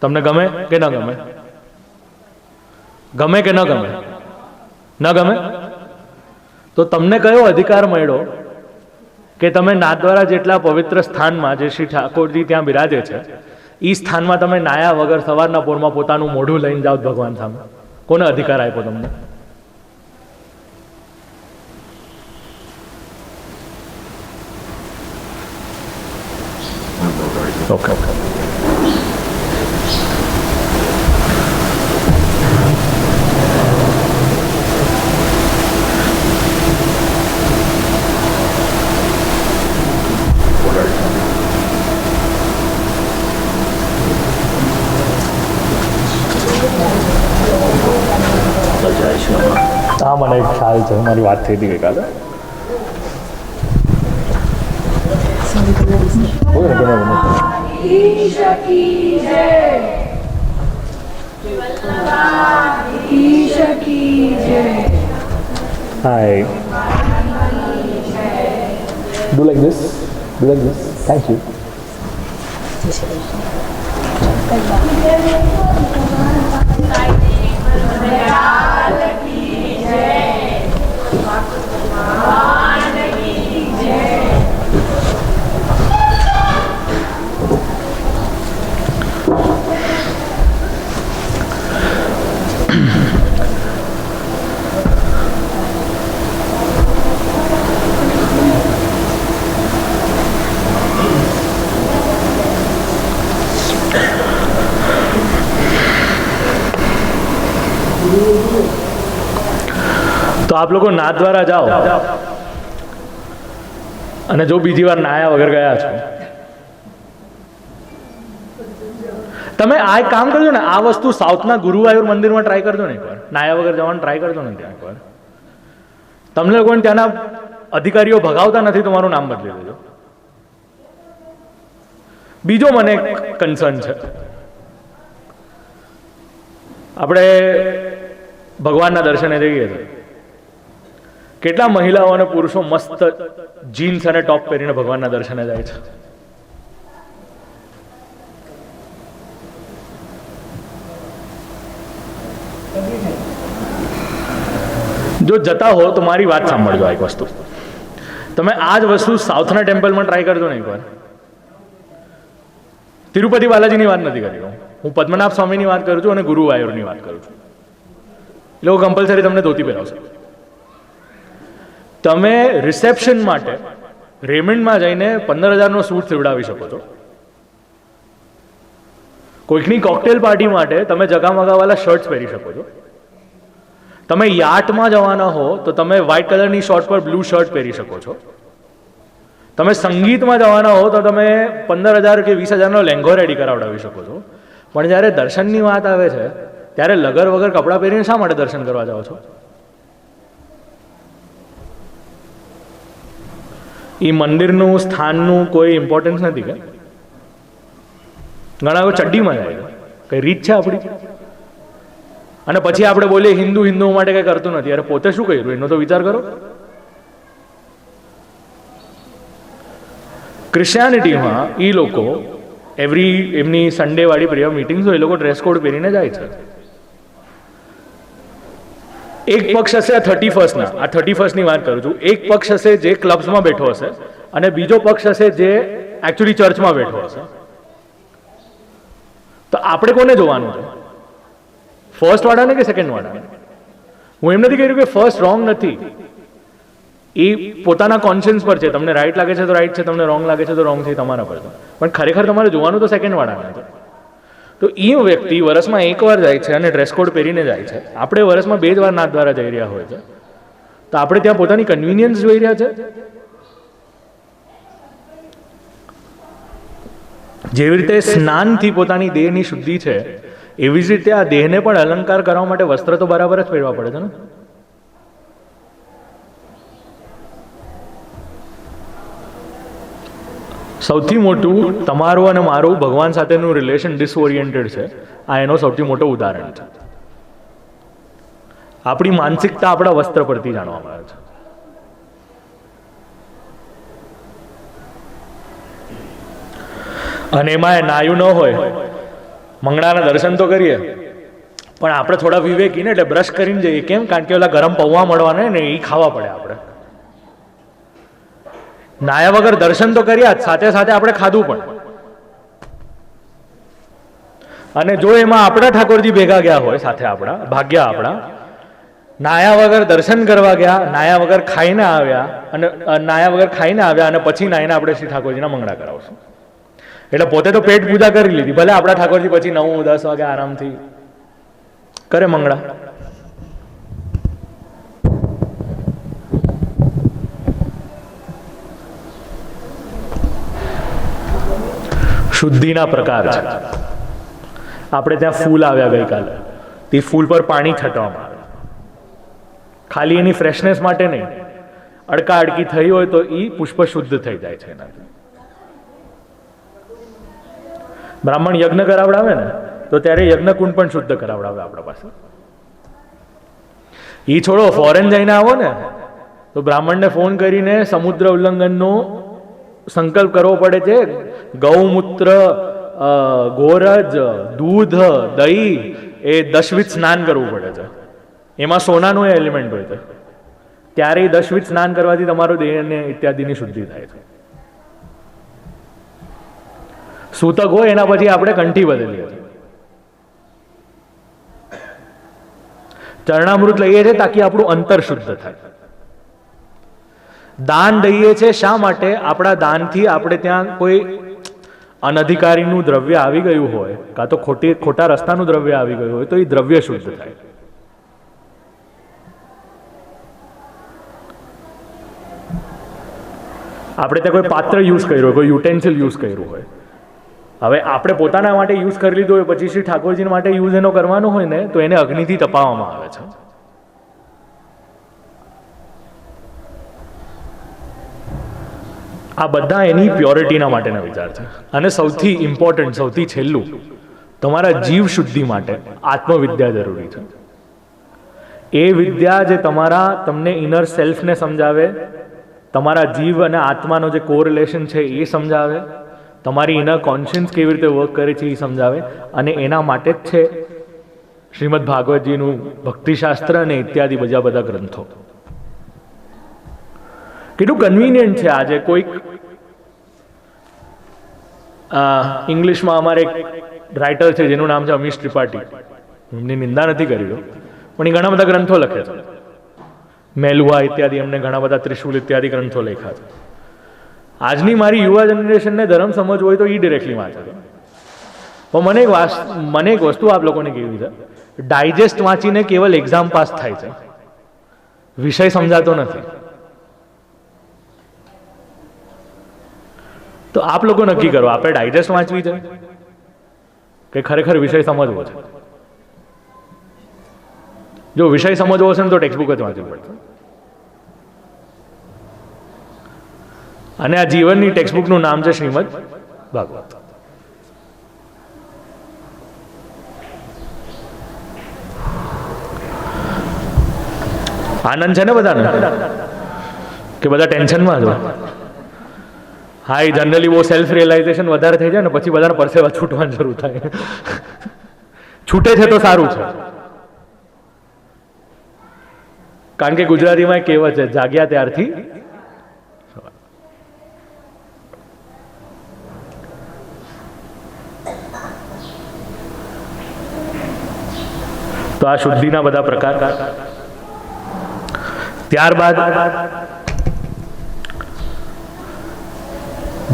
તમને ગમે કે ન ગમે? ગમે કે ન ગમે? ન ગમે. તો તમને કયો અધિકાર મળ્યો કે તમે નાથદ્વારા જેટલા પવિત્ર સ્થાનમાં, જે શ્રી ઠાકોરજી ત્યાં બિરાજે છે, એ સ્થાનમાં તમે નાયા વગર સવારના પોરમાં પોતાનું મોઢું લઈને જાઓ ભગવાન સામે? કોને અધિકાર આપ્યો તમને? ઓકે. હા, મને એક ખ્યાલ છે, મારી વાત થઈ હતી ગઈકાલે. Hi. Do like this. Do like this. Thank you. તો આપ લોકો નાથદ્વારા જાઓ અને જો બીજી વાર નાયા વગર ગયા છો, તમે આ એક કામ કરજો ને, આ વસ્તુ સાઉથના ગુરુવાયુર મંદિરમાં ટ્રાય કરજો ને એકવાર. નાયા વગર જવાનું ટ્રાય કરજો ને ત્યાં એકવાર. તમને લોકોને ત્યાંના અધિકારીઓ ભગાવતા નથી, તમારું નામ બદલી દેજો. બીજો મને કન્સર્ન છે, આપણે ભગવાનના દર્શને જઈએ છીએ, કેટલા મહિલાઓ અને પુરુષો મસ્ત જીન્સ અને ટોપ પહેરીને ભગવાનના દર્શને જાય છે. જો જતા હો તો મારી વાત સાંભળજો. આ એક વસ્તુ તમે આ જ વસ્તુ સાઉથના ટેમ્પલમાં ટ્રાય કરજો ને એકવાર. તિરુપતિ બાલાજીની વાત નથી કરી, હું પદ્મનાભ સ્વામીની વાત કરું છું અને ગુરુવાયુરની વાત કરું છું. એ લોકો કમ્પલસરી તમને ધોતી પહેરાવશે. તમે રિસેપ્શન માટે રેમન્ડમાં જઈને 15,000નો સૂટ સીવડાવી શકો છો. કોઈકની કોકટેલ પાર્ટી માટે તમે જગામગાવાલા શર્ટ્સ પહેરી શકો છો. તમે યાટમાં જવાના હો તો તમે વ્હાઇટ કલરની શોર્ટ પર બ્લુ શર્ટ પહેરી શકો છો. તમે સંગીતમાં જવાના હો તો તમે 15,000 કે 20,000નો લેંઘો રેડી કરાવડાવી શકો છો. પણ જ્યારે દર્શનની વાત આવે છે ત્યારે લગર વગર કપડાં પહેરીને શા માટે દર્શન કરવા જાઓ છો? એ મંદિરનું સ્થાનનું કોઈ ઇમ્પોર્ટન્સ નથી કે? ઘણા લોકો ચડ્ડીમાં જાય, કઈ રીત છે આપણી? અને પછી આપણે બોલીએ હિન્દુ હિન્દુઓ માટે કઈ કરતું નથી. અરે પોતે શું કર્યું એનો તો વિચાર કરો. ક્રિશ્ચિયાનિટીમાં એ લોકો એમની સન્ડે વાળી પ્રેયર મીટિંગ્સ હોય, એ લોકો ડ્રેસ કોડ પહેરીને જાય છે. એક પક્ષ હશે આ 31st આ 31st વાત કરું છું. એક પક્ષ હશે જે ક્લબ્સમાં બેઠો હશે અને બીજો પક્ષ હશે જે એકચ્યુઅલી ચર્ચમાં બેઠો હશે. તો આપણે કોને જોવાનું છે? ફર્સ્ટ વાળાને કે સેકન્ડ વાળાને? હું એમ નથી કહી રહ્યો કે ફર્સ્ટ રોંગ નથી, એ પોતાના કોન્શિયન્સ પર છે. તમને રાઈટ લાગે છે તો રાઈટ છે, તમને રોંગ લાગે છે તો રોંગ છે, તમારા પર છે. પણ ખરેખર તમારે જોવાનું તો સેકન્ડ વાળાને છે. તો એ વ્યક્તિ વર્ષમાં એકવાર જાય છે અને ડ્રેસ કોડ પહેરીને જાય છે. આપણે વર્ષમાં 2 જ વાર નાથદ્વારા જઈ રહ્યા હોય છે. તો આપણે ત્યાં પોતાની કન્વિનિયન્સ જોઈ રહ્યા છે. જેવી રીતે સ્નાનથી પોતાની દેહની શુદ્ધિ છે, એવી જ રીતે આ દેહને પણ અલંકાર કરવા માટે વસ્ત્ર તો બરાબર જ પહેરવા પડે છે ને. સૌથી મોટું તમારું અને મારું ભગવાન સાથેનું રિલેશન ડિસઓરિએન્ટેડ છે. આ એનો સૌથી મોટો ઉદાહરણ છે. આપણી માનસિકતા આપણા વસ્ત્ર પરથી જાણવા મળે છે. અને એમાં નાયું ન હોય, મંગળાના દર્શન તો કરીએ પણ આપણે થોડા વિવેકી ને એટલે બ્રશ કરીને જઈએ. કેમ? કારણ કે ઓલા ગરમ પૌવા મળવાના ને એ ખાવા પડે. આપણે નાયા વગર દર્શન તો કર્યા જ, સાથે સાથે આપણે ખાધું પણ. અને જો એમાં આપણા ઠાકોરજી ભેગા ગયા હોય સાથે, આપણા ભાગ્યા, આપણા નાયા વગર દર્શન કરવા ગયા, નાયા વગર ખાઈને આવ્યા અને પછી નાઈને આપણે શ્રી ઠાકોરજીના મંગળા કરાવશું. એટલે પોતે તો પેટ પૂજા કરી લીધી, ભલે આપણા ઠાકોરજી પછી 9-10 વાગે આરામથી કરે મંગળા. શુદ્ધિના પ્રકાર છે. આપણે ત્યાં ફૂલ આવ્યા ગઈકાલે, તે ફૂલ પર પાણી છટવામાં આવે, ખાલી એની ફ્રેશનેસ માટે નહીં. અડકા અડકી થઈ હોય તો એ પુષ્પ શુદ્ધ થઈ જાય છે એનાથી. બ્રાહ્મણ યજ્ઞ કરાવડાવે ને તો ત્યારે યજ્ઞકુંડ પણ શુદ્ધ કરાવડાવે આપણા પાસે. એ છોડો, ફોરેન જઈને આવો ને તો બ્રાહ્મણને ફોન કરીને સમુદ્ર ઉલ્લંઘનનો સંકલ્પ કરવો પડે છે. ગૌમૂત્ર, ગોરજ, દૂધ, દહીં એ 10 સ્નાન કરવું પડે છે. એમાં સોનાનું એલિમેન્ટ હોય છે. ત્યારે એ 10 સ્નાન કરવાથી તમારો દેહને ઇત્યાદિની શુદ્ધિ થાય છે. સૂતક હોય એના પછી આપણે કંઠી બદલીએ છીએ. ચરણામૃત લઈએ છીએ તાકી આપણું અંતર શુદ્ધ થાય. દાન દઈએ છે શા માટે? આપણા દાનથી આપણે ત્યાં કોઈ અનધિકારીનું દ્રવ્ય આવી ગયું હોય, કાં તો ખોટા રસ્તાનું દ્રવ્ય આવી ગયું હોય તો એ દ્રવ્ય શુદ્ધ થાય. આપણે ત્યાં કોઈ પાત્ર યુઝ કર્યું હોય, કોઈ યુટેન્સિલ યુઝ કર્યું હોય, હવે આપણે પોતાના માટે યુઝ કરી લીધું હોય, પછી શ્રી ઠાકોરજી માટે યુઝ એનો કરવાનો હોય ને તો એને અગ્નિથી તપાવવામાં આવે છે. આ બધા એની પ્યોરિટીના માટેના વિચાર છે. અને સૌથી ઇમ્પોર્ટન્ટ, સૌથી છેલ્લું, તમારા જીવ શુદ્ધિ માટે આત્મવિદ્યા જરૂરી છે. એ વિદ્યા જે તમને ઇનર સેલ્ફને સમજાવે, તમારા જીવ અને આત્માનો જે કોરિલેશન છે એ સમજાવે, તમારી ઇનર કોન્શિયન્સ કેવી રીતે વર્ક કરે છે એ સમજાવે. અને એના માટે જ છે શ્રીમદ ભાગવતજીનું ભક્તિશાસ્ત્ર અને ઇત્યાદિ બધા ગ્રંથો. કેટલું કન્વિનિયન્ટ છે. આજે કોઈક ઇંગ્લિશમાં અમારે એક રાઇટર છે જેનું નામ છે અમીશ ત્રિપાઠી, એમની નિંદા નથી કરી પણ એ ઘણા બધા ગ્રંથો લખે છે. મેલુઆ ઇત્યાદિ, એમને ઘણા બધા ત્રિશુલ ઇત્યાદિ ગ્રંથો લખ્યા છે. આજની મારી યુવા જનરેશનને ધર્મ સમજવો હોય તો એ ડિરેક્ટલી વાંચે છે. પણ મને એક વસ્તુ આપ લોકોને કેવી છે, ડાયજેસ્ટ વાંચીને કેવલ એક્ઝામ પાસ થાય છે, વિષય સમજાતો નથી. તો આપ લોકો નક્કી કરો, આપણે ડાયજેસ્ટ વાંચવી છે કે ખરેખર વિષય સમજવો છે? જો વિષય સમજવો હશે ને તો ટેક્સ્ટબુક જ વાંચવી પડશે. અને આ જીવનની ટેક્સ્ટબુકનું નામ છે શ્રીમદ ભાગવત. આનંદ છે ને બધાને કે બધા ટેન્શનમાં છો? હા, એ જનરલી બહુ સેલ્ફ રિયલાઇઝેશન વધારે થઈ જાય ને પછી બધાને પરસેવા છૂટવાનું શરૂ થાય. છૂટે છે તો સારું છે, કારણ કે ગુજરાતીમાં કહેવત છે, જાગ્યા ત્યારથી. તો આ શુદ્ધિના બધા પ્રકાર. ત્યારબાદ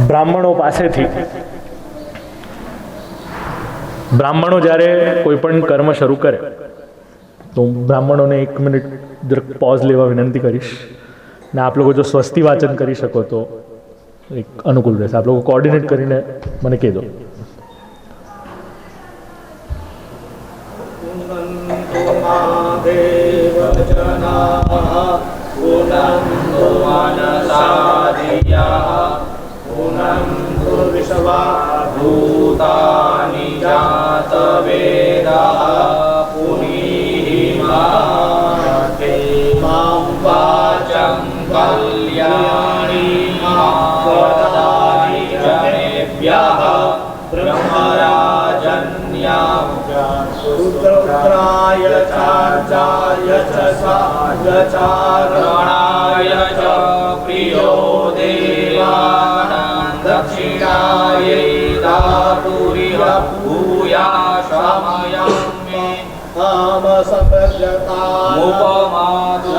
બ્રાહ્મણો પાસેથી, બ્રાહ્મણો જ્યારે કોઈ પણ કર્મ શરૂ કરે તો બ્રાહ્મણોને 1 મિનિટ જરાક પોઝ લેવા વિનંતી કરીશ. ને આપ લોકો જો સ્વસ્તિ વાચન કરી શકો તો એક અનુકૂળ રહેશે. આપ લોકો કોર્ડિનેટ કરીને મને કહી દો. ભૂતાનિ જાત વેદઃ પુનીહિમાતે માં વાચં કલ્યાણી વદામિ જનેભ્યઃ પૂજાચાર્ય ચ સ્વાગચારણાય ચ પ્રિયો દેવાનાં દક્ષિણાયૈ દાતુરિહ ભૂયાશમયં મે આમ સપજતામુપમાતુ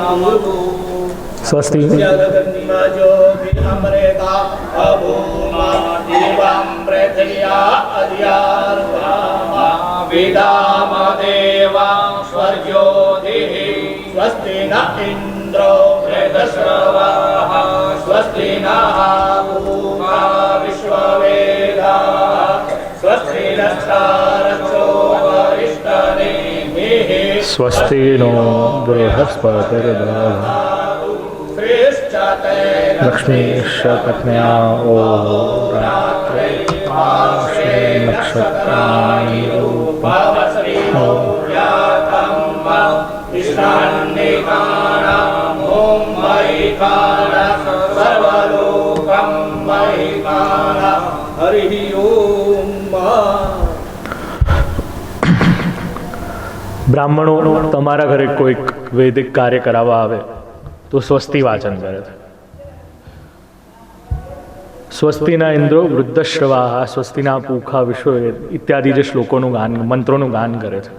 નમતુ સ્વસ્તિ જગન્મજોભિમૃતા અભૂમા દિવાં પૃથિવ્યા અર્યાર્વામા વિદામ દેવાં સ્વર્જ્યોતિઃ સ્વસ્તિ ન ઇન્દ્રો વૃધશ્રવાઃ સ્વસ્તિ નઃ પૂષા વિશ્વવેદાઃ સ્વસ્તિ નક્ષારક્ષો વરિષ્ઠનેમિઃ સ્વસ્તિ નો બૃહસ્પતિર્દધાતુ લક્ષ્મીશ કન્યા ઓરાત્રે નક્ષત્રાણિ હરિ ઓમ. બ્રાહ્મણો તમારા ઘરે કોઈક વૈદિક કાર્ય કરાવવા આવે તો સ્વસ્તિ વાચન કરે છે. સ્વસ્તિના ઇન્દ્રો વૃદ્ધશ્રવાહ, સ્વસ્તિના પૂખા વિશ્વ ઇત્યાદિ જે શ્લોકોનું ગાન, મંત્રોનું ગાન કરે છે.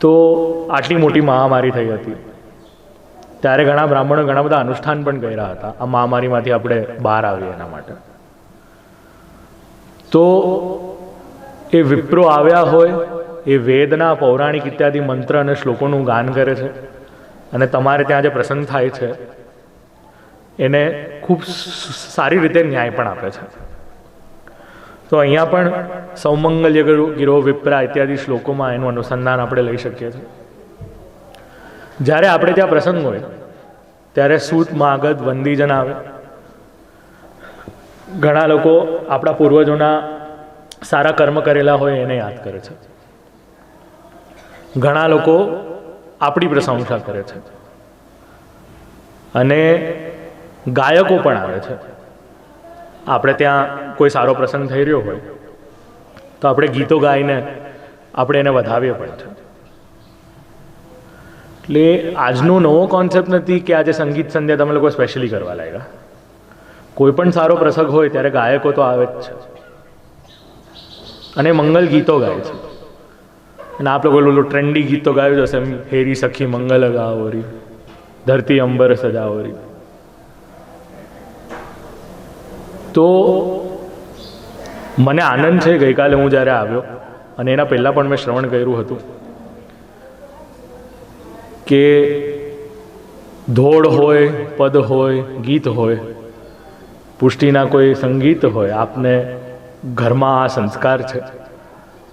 તો આટલી મોટી મહામારી થઈ હતી ત્યારે ઘણા બ્રાહ્મણો ઘણા બધા અનુષ્ઠાન પણ કર્યા હતા આ મહામારીમાંથી આપણે બહાર આવીએ એના માટે. તો એ વિપ્રો આવ્યા હોય એ વેદના પૌરાણિક ઇત્યાદિ મંત્ર અને શ્લોકોનું ગાન કરે છે અને તમારે ત્યાં જે પ્રસંગ થાય છે એને ખૂબ સારી રીતે ન્યાય પણ આપે છે. તો અહીંયા પણ સૌમંગલ્ય ગિરો વિપ્રા ઇત્યાદિ શ્લોકોમાં એનું અનુસંધાન આપણે લઈ શકીએ છીએ. જ્યારે આપણે ત્યાં પ્રસંગ હોય ત્યારે સૂત માગધ વંદીજન આવે. ઘણા લોકો આપણા પૂર્વજોના સારા કર્મ કરેલા હોય એને યાદ કરે છે. ઘણા લોકો આપણી પ્રશંસા કરે છે અને ગાયકો પણ આવે છે. આપણે ત્યાં કોઈ સારો પ્રસંગ થઈ રહ્યો હોય તો આપણે ગીતો ગાઈને આપણે એને વધાવીએ પણ છે. એટલે આજનો નવો કોન્સેપ્ટ નથી કે આજે સંગીત સંધ્યા તમે લોકો સ્પેશિયલી કરવા લાગ્યા. કોઈ પણ સારો પ્રસંગ હોય ત્યારે ગાયકો તો આવે જ છે અને મંગલ ગીતો ગાય છે. અને આપ લોકો ઓલું ટ્રેન્ડી ગીતો ગાયું જશે, હેરી સખી મંગલ ગાવરી, ધરતી અંબર સજાવરી. તો મને આનંદ છે ગઈકાલે હું જ્યારે આવ્યો અને એના પહેલાં પણ મેં શ્રવણ કર્યું હતું કે ધોળ હોય, પદ હોય, ગીત હોય, પુષ્ટિના કોઈ સંગીત હોય, આપને ઘરમાં આ સંસ્કાર છે.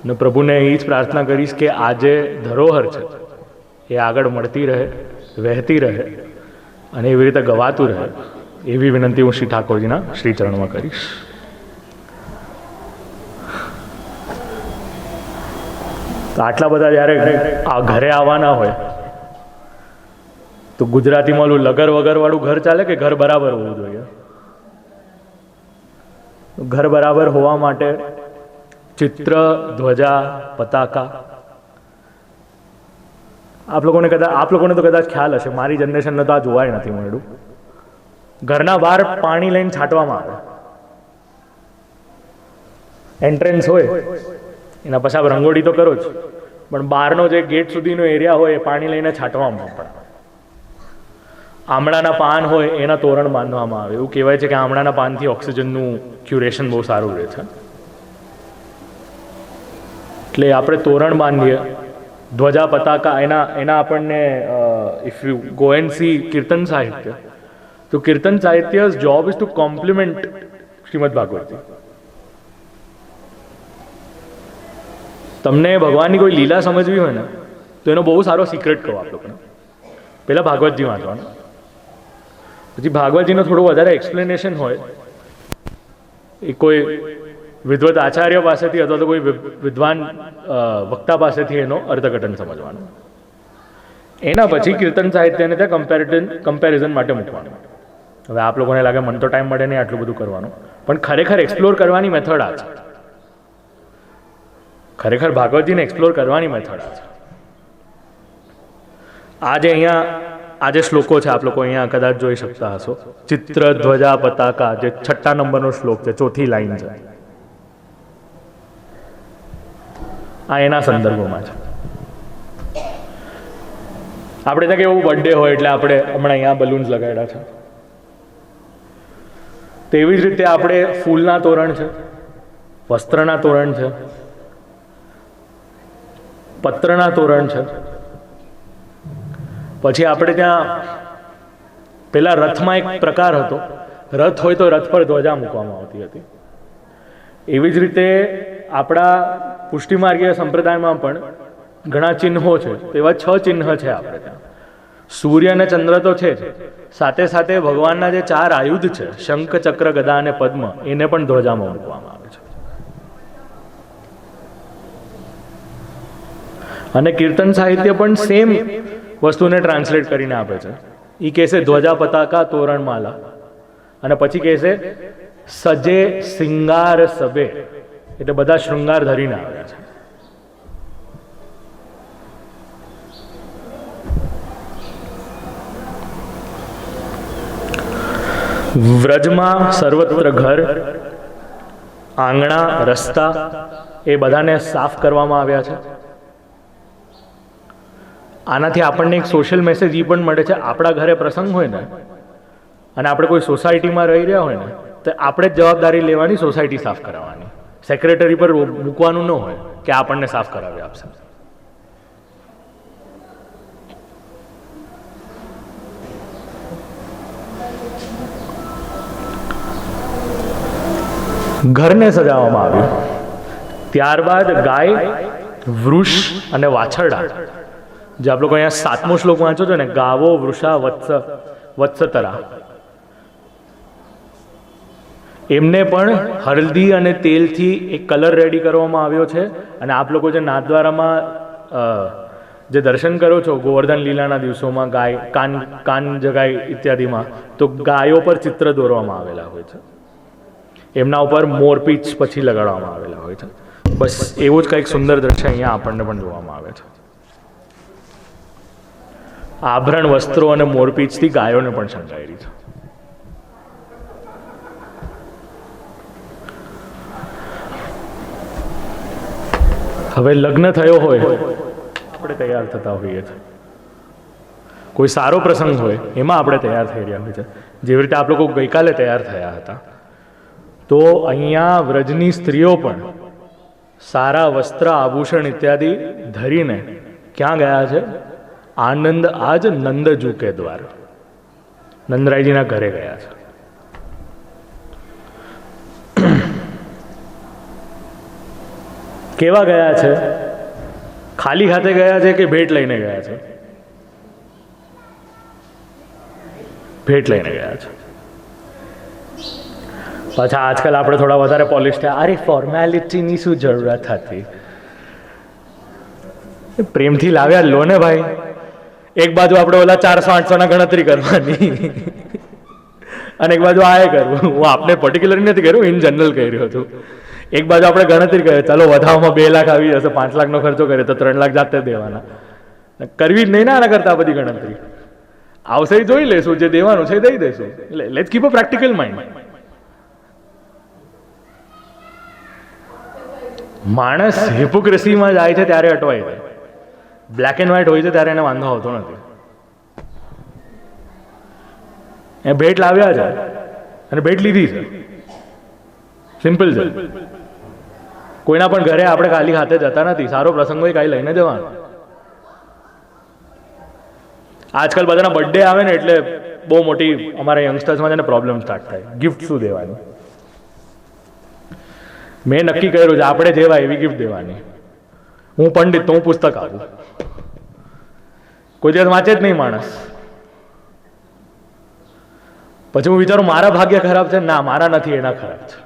અને પ્રભુને એ જ પ્રાર્થના કરીશ કે આ જે ધરોહર છે એ આગળ મળતી રહે, વહેતી રહે અને એવી રીતે ગવાતું રહે એવી વિનંતી હું શ્રી ઠાકોરજીના શ્રી ચરણમાં કરીશ. તો આટલા બધા જ્યારે આ ઘરે આવવાના હોય તો ગુજરાતીમાં ઓલું લગર વગર વાળું ઘર ચાલે કે ઘર બરાબર હોવું જોઈએ? ઘર બરાબર હોવા માટે ચિત્ર, ધ્વજા, પતાકા. આપ લોકોને તો કદાચ ખ્યાલ હશે, મારી જનરેશનને તો આ જોવાય નથી મળ્યું. ઘરના બહાર પાણી લઈને છાંટવામાં આવે. એન્ટ્રન્સ હોય એના પછી આપ રંગોળી તો કરો જ, પણ બહારનો જે ગેટ સુધીનો એરિયા હોય એ પાણી લઈને છાંટવામાં પડે. આમળાના પાન હોય એના તોરણ બાંધવામાં આવે. એવું કહેવાય છે કે આમળાના પાનથી ઓક્સિજનનું ક્યુરેશન બહુ સારું રહે છે. એટલે આપણે તોરણ બાંધીએ, ધ્વજા, પતાકા. એના આપણને if you go and see કીર્તન સાહિત્ય, તો કીર્તન સાહિત્ય's job is to complement Shrimad Bhagavat. તમને ભગવાનની કોઈ લીલા સમજવી હોય ને તો એનો બહુ સારો સિક્રેટ કહો આપ લોકોને. પહેલાં ભાગવતજી વાંચવાનું, પછી ભાગવતજીનો થોડું વધારે એક્સપ્લેનેશન હોય એ કોઈ વિદ્વત આચાર્ય પાસેથી અથવા તો કોઈ વિદ્વાન વક્તા પાસેથી એનો અર્થઘટન સમજવાનું. એના પછી કીર્તન સાહિત્યને ત્યાં કમ્પેરિઝન માટે મૂકવાનું. હવે આપ લોકોને લાગે મને તો ટાઈમ મળે નહીં આટલું બધું કરવાનું, પણ ખરેખર એક્સપ્લોર કરવાની મેથડ આ છે. ખરેખર ભાગવતજીને એક્સપ્લોર કરવાની મેથડ આ છે. આજે અહીંયા આ જે શ્લોકો છે આપ લોકો અહીંયા કદાચ જોઈ શકતા હશો. ચિત્ર ધ્વજા પતાકા, જે 6 નંબરનો શ્લોક છે, 4થી લાઈન છે. આ એના સંદર્ભમાં છે. આપણે ત્યાં કેવું બર્થડે હોય એટલે આપણે હમણાં અહીંયા બલૂન્સ લગાડ્યા છે. તેવી જ રીતે આપણે ફૂલના તોરણ છે, વસ્ત્રના તોરણ છે, પત્રના તોરણ છે. પછી આપણે ત્યાં પેલા રથમાં એક પ્રકાર હતો, રથ હોય તો રથ પર ધ્વજા મૂકવામાં આવતી હતી. એવી જ રીતે આપણા પુષ્ટિમાર્ગીય સંપ્રદાયમાં પણ ઘણા ચિહ્નો છે. તેવા 6 ચિહ્ન છે આપણે ત્યાં. સૂર્ય અને ચંદ્ર તો છે જ, સાથે સાથે ભગવાનના જે 4 આયુધ છે, શંખ, ચક્ર, ગદા અને પદ્મ, એને પણ ધ્વજામાં મૂકવામાં આવે છે. અને કીર્તન સાહિત્ય પણ સેમ વસ્તુને ટ્રાન્સલેટ કરીને આપે છે. એ કહેશે ધ્વજા પતાકા તોરણ માલા, અને પછી કહેશે સજે સિંગાર સબે, એટલે બધા શૃંગાર ધરીને આવ્યા છે. વ્રજમાં સર્વત્ર ઘર, આંગણા, રસ્તા એ બધાને સાફ કરવામાં આવ્યા છે. આનાથી આપણને એક સોશિયલ મેસેજ એ પણ મળે છે. આપણા ઘરે પ્રસંગ હોય ને અને આપણે કોઈ સોસાયટીમાં રહી રહ્યા હોય ને, તો આપણે જ જવાબદારી લેવાની સોસાયટી સાફ કરાવવાની. સેક્રેટરી પર મૂકવાનું ન હોય કે આપણને સાફ કરાવી આપશે. ઘરને સજાવવામાં આવ્યું. ત્યારબાદ ગાય, વૃષ અને વાછરડા, જે આપ લોકો અહીંયા 7મો શ્લોક વાંચો છો ને, ગાવો વૃષા વત્સતરા, એમને પણ હળદી અને તેલથી એક કલર રેડી કરવામાં આવ્યો છે. અને આપ લોકો જે નાથદ્વારામાં જે દર્શન કરો છો ગોવર્ધન લીલાના દિવસોમાં, ગાય કાન જગાઈ ઇત્યાદિમાં, તો ગાયો પર ચિત્ર દોરવામાં આવેલા હોય છે. એમના ઉપર મોરપીંછ પછી લગાડવામાં આવેલા હોય છે. બસ એવું જ કંઈક સુંદર દ્રશ્ય અહીંયા આપણને પણ જોવામાં આવે છે. આભરણ, વસ્ત્રો અને મોરપીંછથી ગાયોને પણ શણગારી છે. હવે લગ્ન થયો હોય, આપણે તૈયાર થતા હોઈએ છીએ. કોઈ સારો પ્રસંગ હોય એમાં આપણે તૈયાર થઈ રહ્યા હોય છે. જેવી રીતે આપ લોકો ગઈકાલે તૈયાર થયા હતા, તો અહીંયા વ્રજની સ્ત્રીઓ પણ સારા વસ્ત્ર, આભૂષણ ઇત્યાદિ ધરીને ક્યાં ગયા છે? આનંદ આજ નંદજુ કે દ્વાર, નંદરાયજીના ઘરે ગયા છે. કેવા ગયા છે? ખાલી હાથે ગયા છે કે ભેટ લઈને ગયા છે? ભેટ લઈને ગયા છે. પાછા આજકાલ આપણે થોડા વધારે પોલિશ થયા, અરે ફોર્મેલિટીની શું જરૂરત હતી? પ્રેમથી લાવ્યા લો ને ભાઈ. એક બાજુ આપણે ઓલા 400-800 ગણતરી કરવાની અને એક બાજુ આ કરવું. હું આપને પર્ટિક્યુલર નથી કર્યું, ઇન જનરલ કહી રહ્યો છું. એક બાજુ આપણે ગણતરી કરીએ, ચાલો વધાવમાં 2 લાખ આવી જશે, 5 લાખનો ખર્ચો કરે તો 3 લાખ જાતે દેવાના. કરવી જ નહીં ને આના કરતા બધી ગણતરી. આવશે જોઈ લેશું, જે દેવાનું છે દઈ દઈશું. એટલે let's keep a practical mind. માણસ હિપોક્રેસીમાં જાય છે ત્યારે અટવાય છે. બ્લેક એન્ડ વ્હાઇટ હોય છે ત્યારે એને વાંધો આવતો નથી. એ ભેટ લાવ્યા છે અને ભેટ લીધી છે, સિમ્પલ છે. કોઈના પણ ઘરે આપણે ખાલી હાથે જતા નથી. સારો પ્રસંગ હોય કાંઈ લઈને જવાનું. આજકાલ બધાના બર્થડે આવે ને એટલે બહુ મોટી અમારા યંગસ્ટર્સમાં છે ને પ્રોબ્લેમ સ્ટાર્ટ થાય, ગિફ્ટ શું દેવાની. મેં નક્કી કર્યું છે આપણે જેવા એવી ગિફ્ટ દેવાની. હું પંડિત તો હું પુસ્તક આપું. કોઈ દિવસ વાંચે જ નહીં માણસ. પછી હું વિચારું મારા ભાગ્ય ખરાબ છે, ના મારા નથી, એના ખરાબ છે.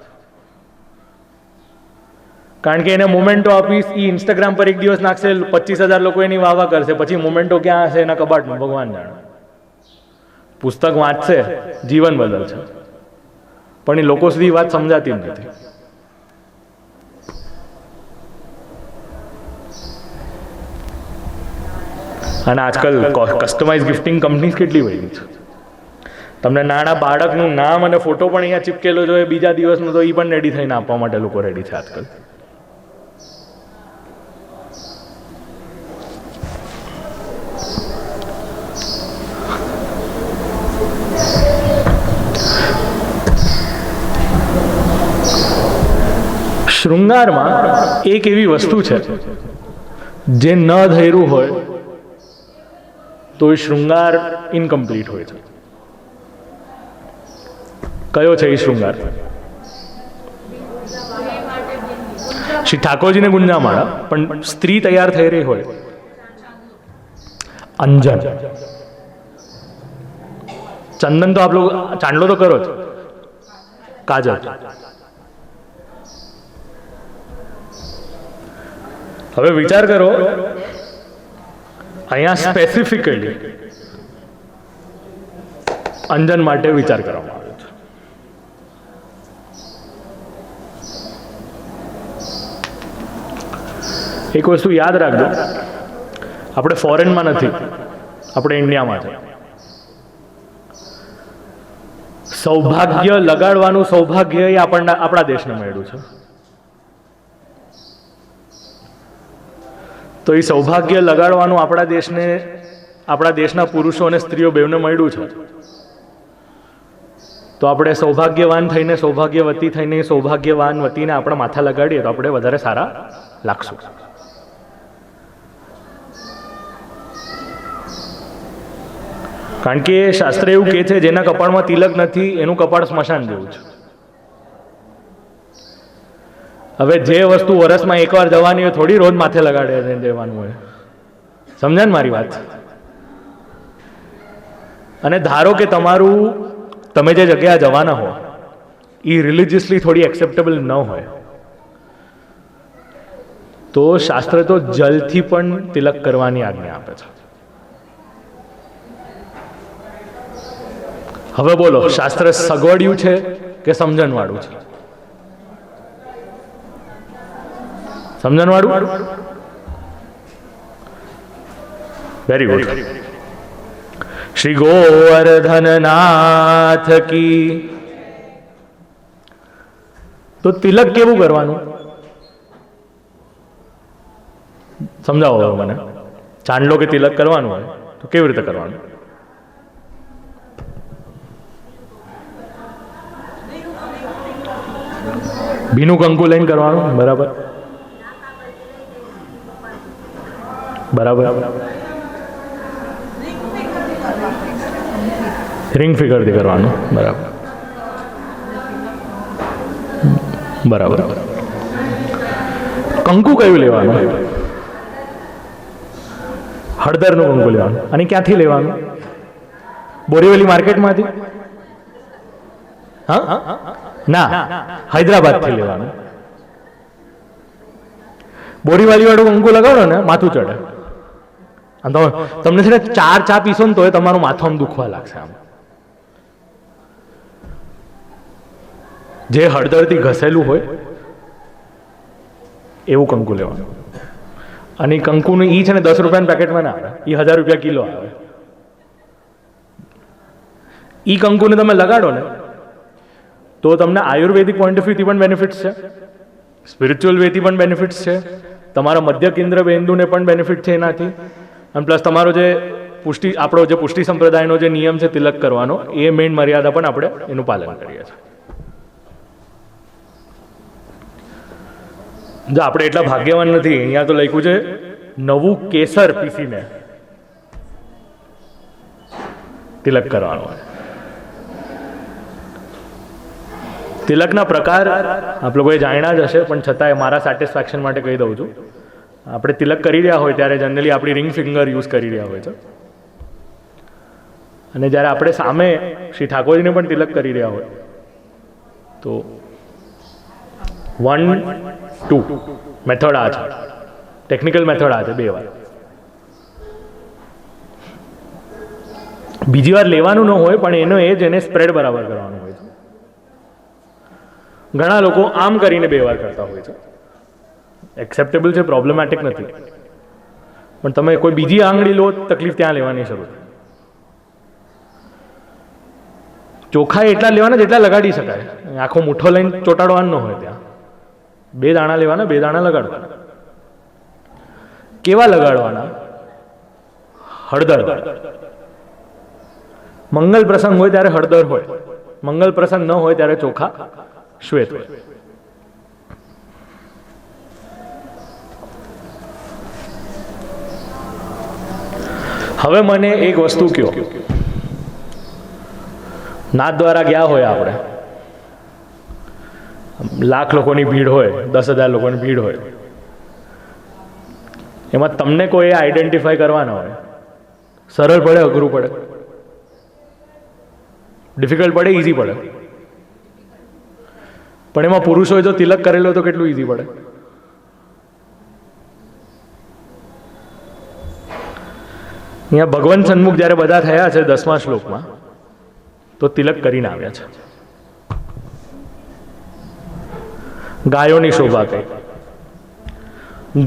કારણ કે એને મોમેન્ટો આપીશ, એ ઇન્સ્ટાગ્રામ પર એક દિવસ નાખશે, 25,000 લોકો એની વાવા કરશે, પછી મોમેન્ટો ક્યાં હશે એના કબાટમાં ભગવાન જાણે. પુસ્તક વાંચશે, જીવન બદલશે, પણ એ લોકો સુધી વાત સમજાતી નથી. અને આજકાલ કસ્ટમાઇઝ ગિફ્ટિંગ કંપનીઝ કેટલી વધી છે. તમને નાના બાળકનું નામ અને ફોટો પણ અહીંયા ચીપકેલો જોઈએ બીજા દિવસનો, તો એ પણ રેડી થઈને આપવા માટે લોકો રેડી છે આજકાલ. શૃંગારમાં એક એવી વસ્તુ છે જે ન ધૈર્યું હોય તો એ શૃંગાર ઇનકમ્પ્લીટ હોય છે. કયો છે એ શૃંગાર? શ્રી ઠાકોરજીને ગુંજામાળા, પણ સ્ત્રી તૈયાર થઈ રહી હોય અંજન. ચંદન તો આપ લોકો ચાંદલો તો કરો જ, કાજલ. હવે વિચાર કરો, અહીંયા સ્પેસિફિકલી અંજન માટે વિચાર કરવામાં આવ્યો છે. એક વસ્તુ યાદ રાખજો, આપણે ફોરેનમાં નથી, આપણે ઇન્ડિયામાં છે. સૌભાગ્ય લગાડવાનું સૌભાગ્ય એ આપણા દેશને મળ્યું છે. તો એ સૌભાગ્ય લગાડવાનું આપણા દેશના પુરુષો અને સ્ત્રીઓ બેવને મળ્યું છે. તો આપણે સૌભાગ્યવાન થઈને, સૌભાગ્યવતી થઈને, સૌભાગ્યવાન વતીને આપણા માથા લગાડીએ તો આપણે વધારે સારા લાગશું. કારણ કે શાસ્ત્ર એવું કહે છે, જેના કપાળમાં તિલક નથી એનું કપાળ સ્મશાન જેવું છે. હવે જે વસ્તુ વર્ષમાં એકવાર જવાની હોય થોડી રોજ માથે લગાડે જવાનું હોય. સમજ્યા ને મારી વાત? અને ધારો કે તમે જે જગ્યાએ જવાના હો એ રિલિજિયસલી થોડી એક્સેપ્ટેબલ ન હોય, તો શાસ્ત્ર તો જલથી પણ તિલક કરવાની આજ્ઞા આપે છે. હવે બોલો, શાસ્ત્ર સગવડિયું છે કે સમજણવાળું છે? સમજણવાળું. Very good. શ્રી ગોવર્ધનનાથ કી. તો તિલક કેવું કરવાનું સમજાવો મને. ચાંદલો કે તિલક કરવાનું હોય તો કેવી રીતે કરવાનું? ભીનું કંકુ લઈને કરવાનું. બરાબર બરાબર. રિંગ ફિગરથી કરવાનું. બરાબર બરાબર. કંકુ કયું લેવાનું? હળદરનું કંકુ લેવાનું. અને ક્યાંથી લેવાનું? બોરીવલી માર્કેટમાંથી? હા ના, હૈદરાબાદથી લેવાનું. બોરીવાલી વાળું કંકુ લગાડો ને માથું ચડે. તમને છે ને 4 ચા પીશો ને તો એ તમારું માથું આમ દુખવા લાગશે. આમ જે હળદરથી ઘસેલું હોય એવું કંકુ લેવાનું. અને કંકુનું ઈ છે ને 10 રૂપિયાના પેકેટમાં ના આવે, એ 1000 રૂપિયા કિલો આવે. ઈ કંકુને તમે લગાડો ને તો તમને આયુર્વેદિક પોઈન્ટ ઓફ વ્યૂથી પણ બેનિફિટ્સ છે, સ્પિરિચ્યુઅલ વેથી પણ બેનિફિટ્સ છે, તમારા મધ્ય કેન્દ્ર બિંદુને પણ બેનિફિટ છે એનાથી. અને પ્લસ તમારો જે આપણો જે પુષ્ટિ સંપ્રદાયનો જે નિયમ છે તિલક કરવાનો, એ મેઇન મર્યાદા પણ આપણે એનું પાલન કરીએ છીએ. જો આપણે એટલા ભાગ્યવાન નથી, અહીંયા તો લખ્યું છે નવું કેસર પીસીને તિલક કરવાનો હોય. તિલકના પ્રકાર આપ લોકોએ જાણ્યા જ હશે, પણ છતાંય મારા સેટિસ્ફેક્શન માટે કહી દઉં છું. આપણે તિલક કરી રહ્યા હોય ત્યારે જનરલી આપણી રિંગ ફિંગર યુઝ કરી રહ્યા હોય છે. અને જ્યારે આપણે સામે શ્રી ઠાકોરજીને પણ તિલક કરી રહ્યા હોય તો 1 2 મેથડ આ છે, ટેકનિકલ મેથડ આ છે. 2 વાર. બીજી વાર લેવાનું ન હોય, પણ એનો એ જ એને સ્પ્રેડ બરાબર કરવાનું હોય છે. ઘણા લોકો આમ કરીને 2 વાર કરતા હોય છે. એક્સેપ્ટેબલ છે, પ્રોબ્લેમેટિક નથી. પણ તમે કોઈ બીજી આંગળી લો તકલીફ ત્યાં લેવાની શરૂ થાય. ચોખા એટલા લેવાના જેટલા લગાડી શકાય. આખો મુઠ્ઠો લઈને ચોટાડવાનો ન હોય ત્યાં. 2 દાણા લેવાના, 2 દાણા લગાડવાના. કેવા લગાડવાના? હળદર. મંગલ પ્રસંગ હોય ત્યારે હળદર હોય, મંગલ પ્રસંગ ન હોય ત્યારે ચોખા શ્વેત હોય. હવે મને એક વસ્તુ કહો, નાથ દ્વારા ગયા હોય આપણે, લાખ લોકોની ભીડ હોય, 10,000 લોકોની ભીડ હોય, એમાં તમને કોઈ આઈડેન્ટિફાઈ કરવાના હોય, સરળ પડે અઘરું પડે? ડિફિકલ્ટ પડે ઇઝી પડે? પણ એમાં પુરુષોએ જો તિલક કરેલો તો કેટલું ઇઝી પડે? અહીંયા ભગવાન સન્મુખ જ્યારે બધા થયા છે 10મા શ્લોકમાં, તો તિલક કરીને આવ્યા છે. ગાયોની શોભા કઈ,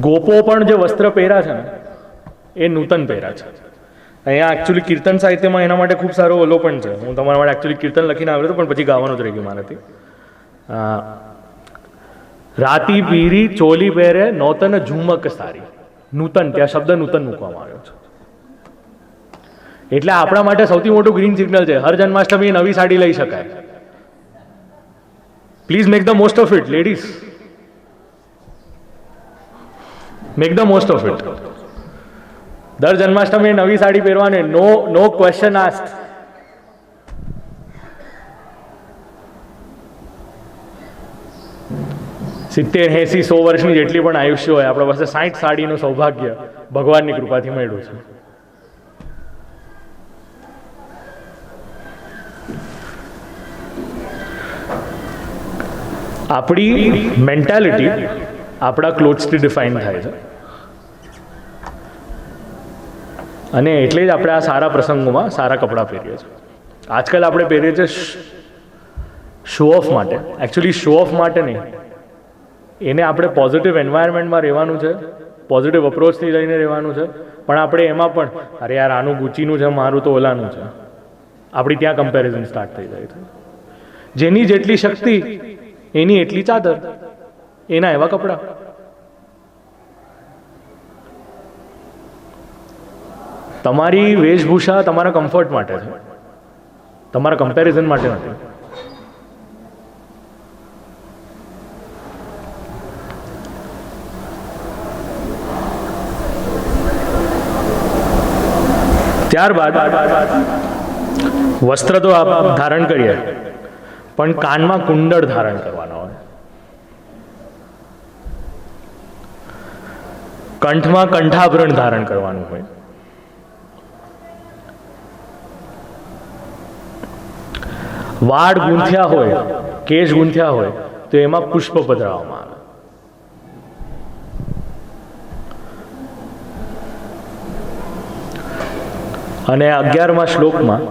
ગોપો પણ જે વસ્ત્ર પહેર્યા છે ને એ નૂતન પહેર્યા છે. અહીંયા એકચ્યુઅલી કીર્તન સાહિત્યમાં એના માટે ખૂબ સારો ઓલો પણ છે. હું તમારા માટે એકચ્યુઅલી કીર્તન લખીને આવ્યો હતો, પણ પછી ગાવાનું જ રહી ગયું મારાથી. રાતી પીરી ચોલી પહેરે નૌતન ઝુમક સારી. નૂતન, ત્યાં શબ્દ નૂતન મૂકવામાં આવ્યો છે. એટલે આપણા માટે સૌથી મોટું ગ્રીન સિગ્નલ છે. હર જન્માષ્ટમી નવી સાડી લઈ શકાય. Please make the most of it ladies, make the most of it. દર જન્માષ્ટમી નવી સાડી પહેરવાની, નો ક્વેશ્ચન આસ્ક. સિત્તેર 80 100 વર્ષની જેટલી પણ આયુષ્ય હોય, આપણા પાસે 60 સાડીનું સૌભાગ્ય ભગવાનની કૃપાથી મળ્યું છે. આપણી મેન્ટાલિટી આપણા ક્લોથ્સથી ડિફાઇન થાય છે, અને એટલે જ આપણે આ સારા પ્રસંગોમાં સારા કપડાં પહેરીએ છીએ. આજકાલ આપણે પહેરીએ છીએ શો ઓફ માટે. એકચ્યુઅલી શો ઓફ માટે નહીં, એને આપણે પોઝિટિવ એન્વાયરમેન્ટમાં રહેવાનું છે, પોઝિટિવ અપ્રોચથી લઈને રહેવાનું છે. પણ આપણે એમાં પણ અરે યાર આનું ગુચીનું છે, મારું તો ઓલાનું છે, આપણી ત્યાં કમ્પેરિઝન સ્ટાર્ટ થઈ જાય છે. જેની જેટલી શક્તિ એની એટલી ચાદર, એના એવા કપડાં. તમારી વેશભૂષા તમારા કમ્ફર્ટ માટે છે, તમારા કમ્પેરિઝન માટે નથી. ત્યારબાદ વસ્ત્ર તો આપ ધારણ કરીએ, પણ કાનમાં કુંડળ ધારણ કરવાના હોય, કંઠમાં કંઠાભરણ ધારણ કરવાનું હોય, વાળ ગૂંથ્યા હોય, કેશ ગૂંથ્યા હોય તો એમાં પુષ્પ પધરાવવામાં આવે. અને 11મા શ્લોકમાં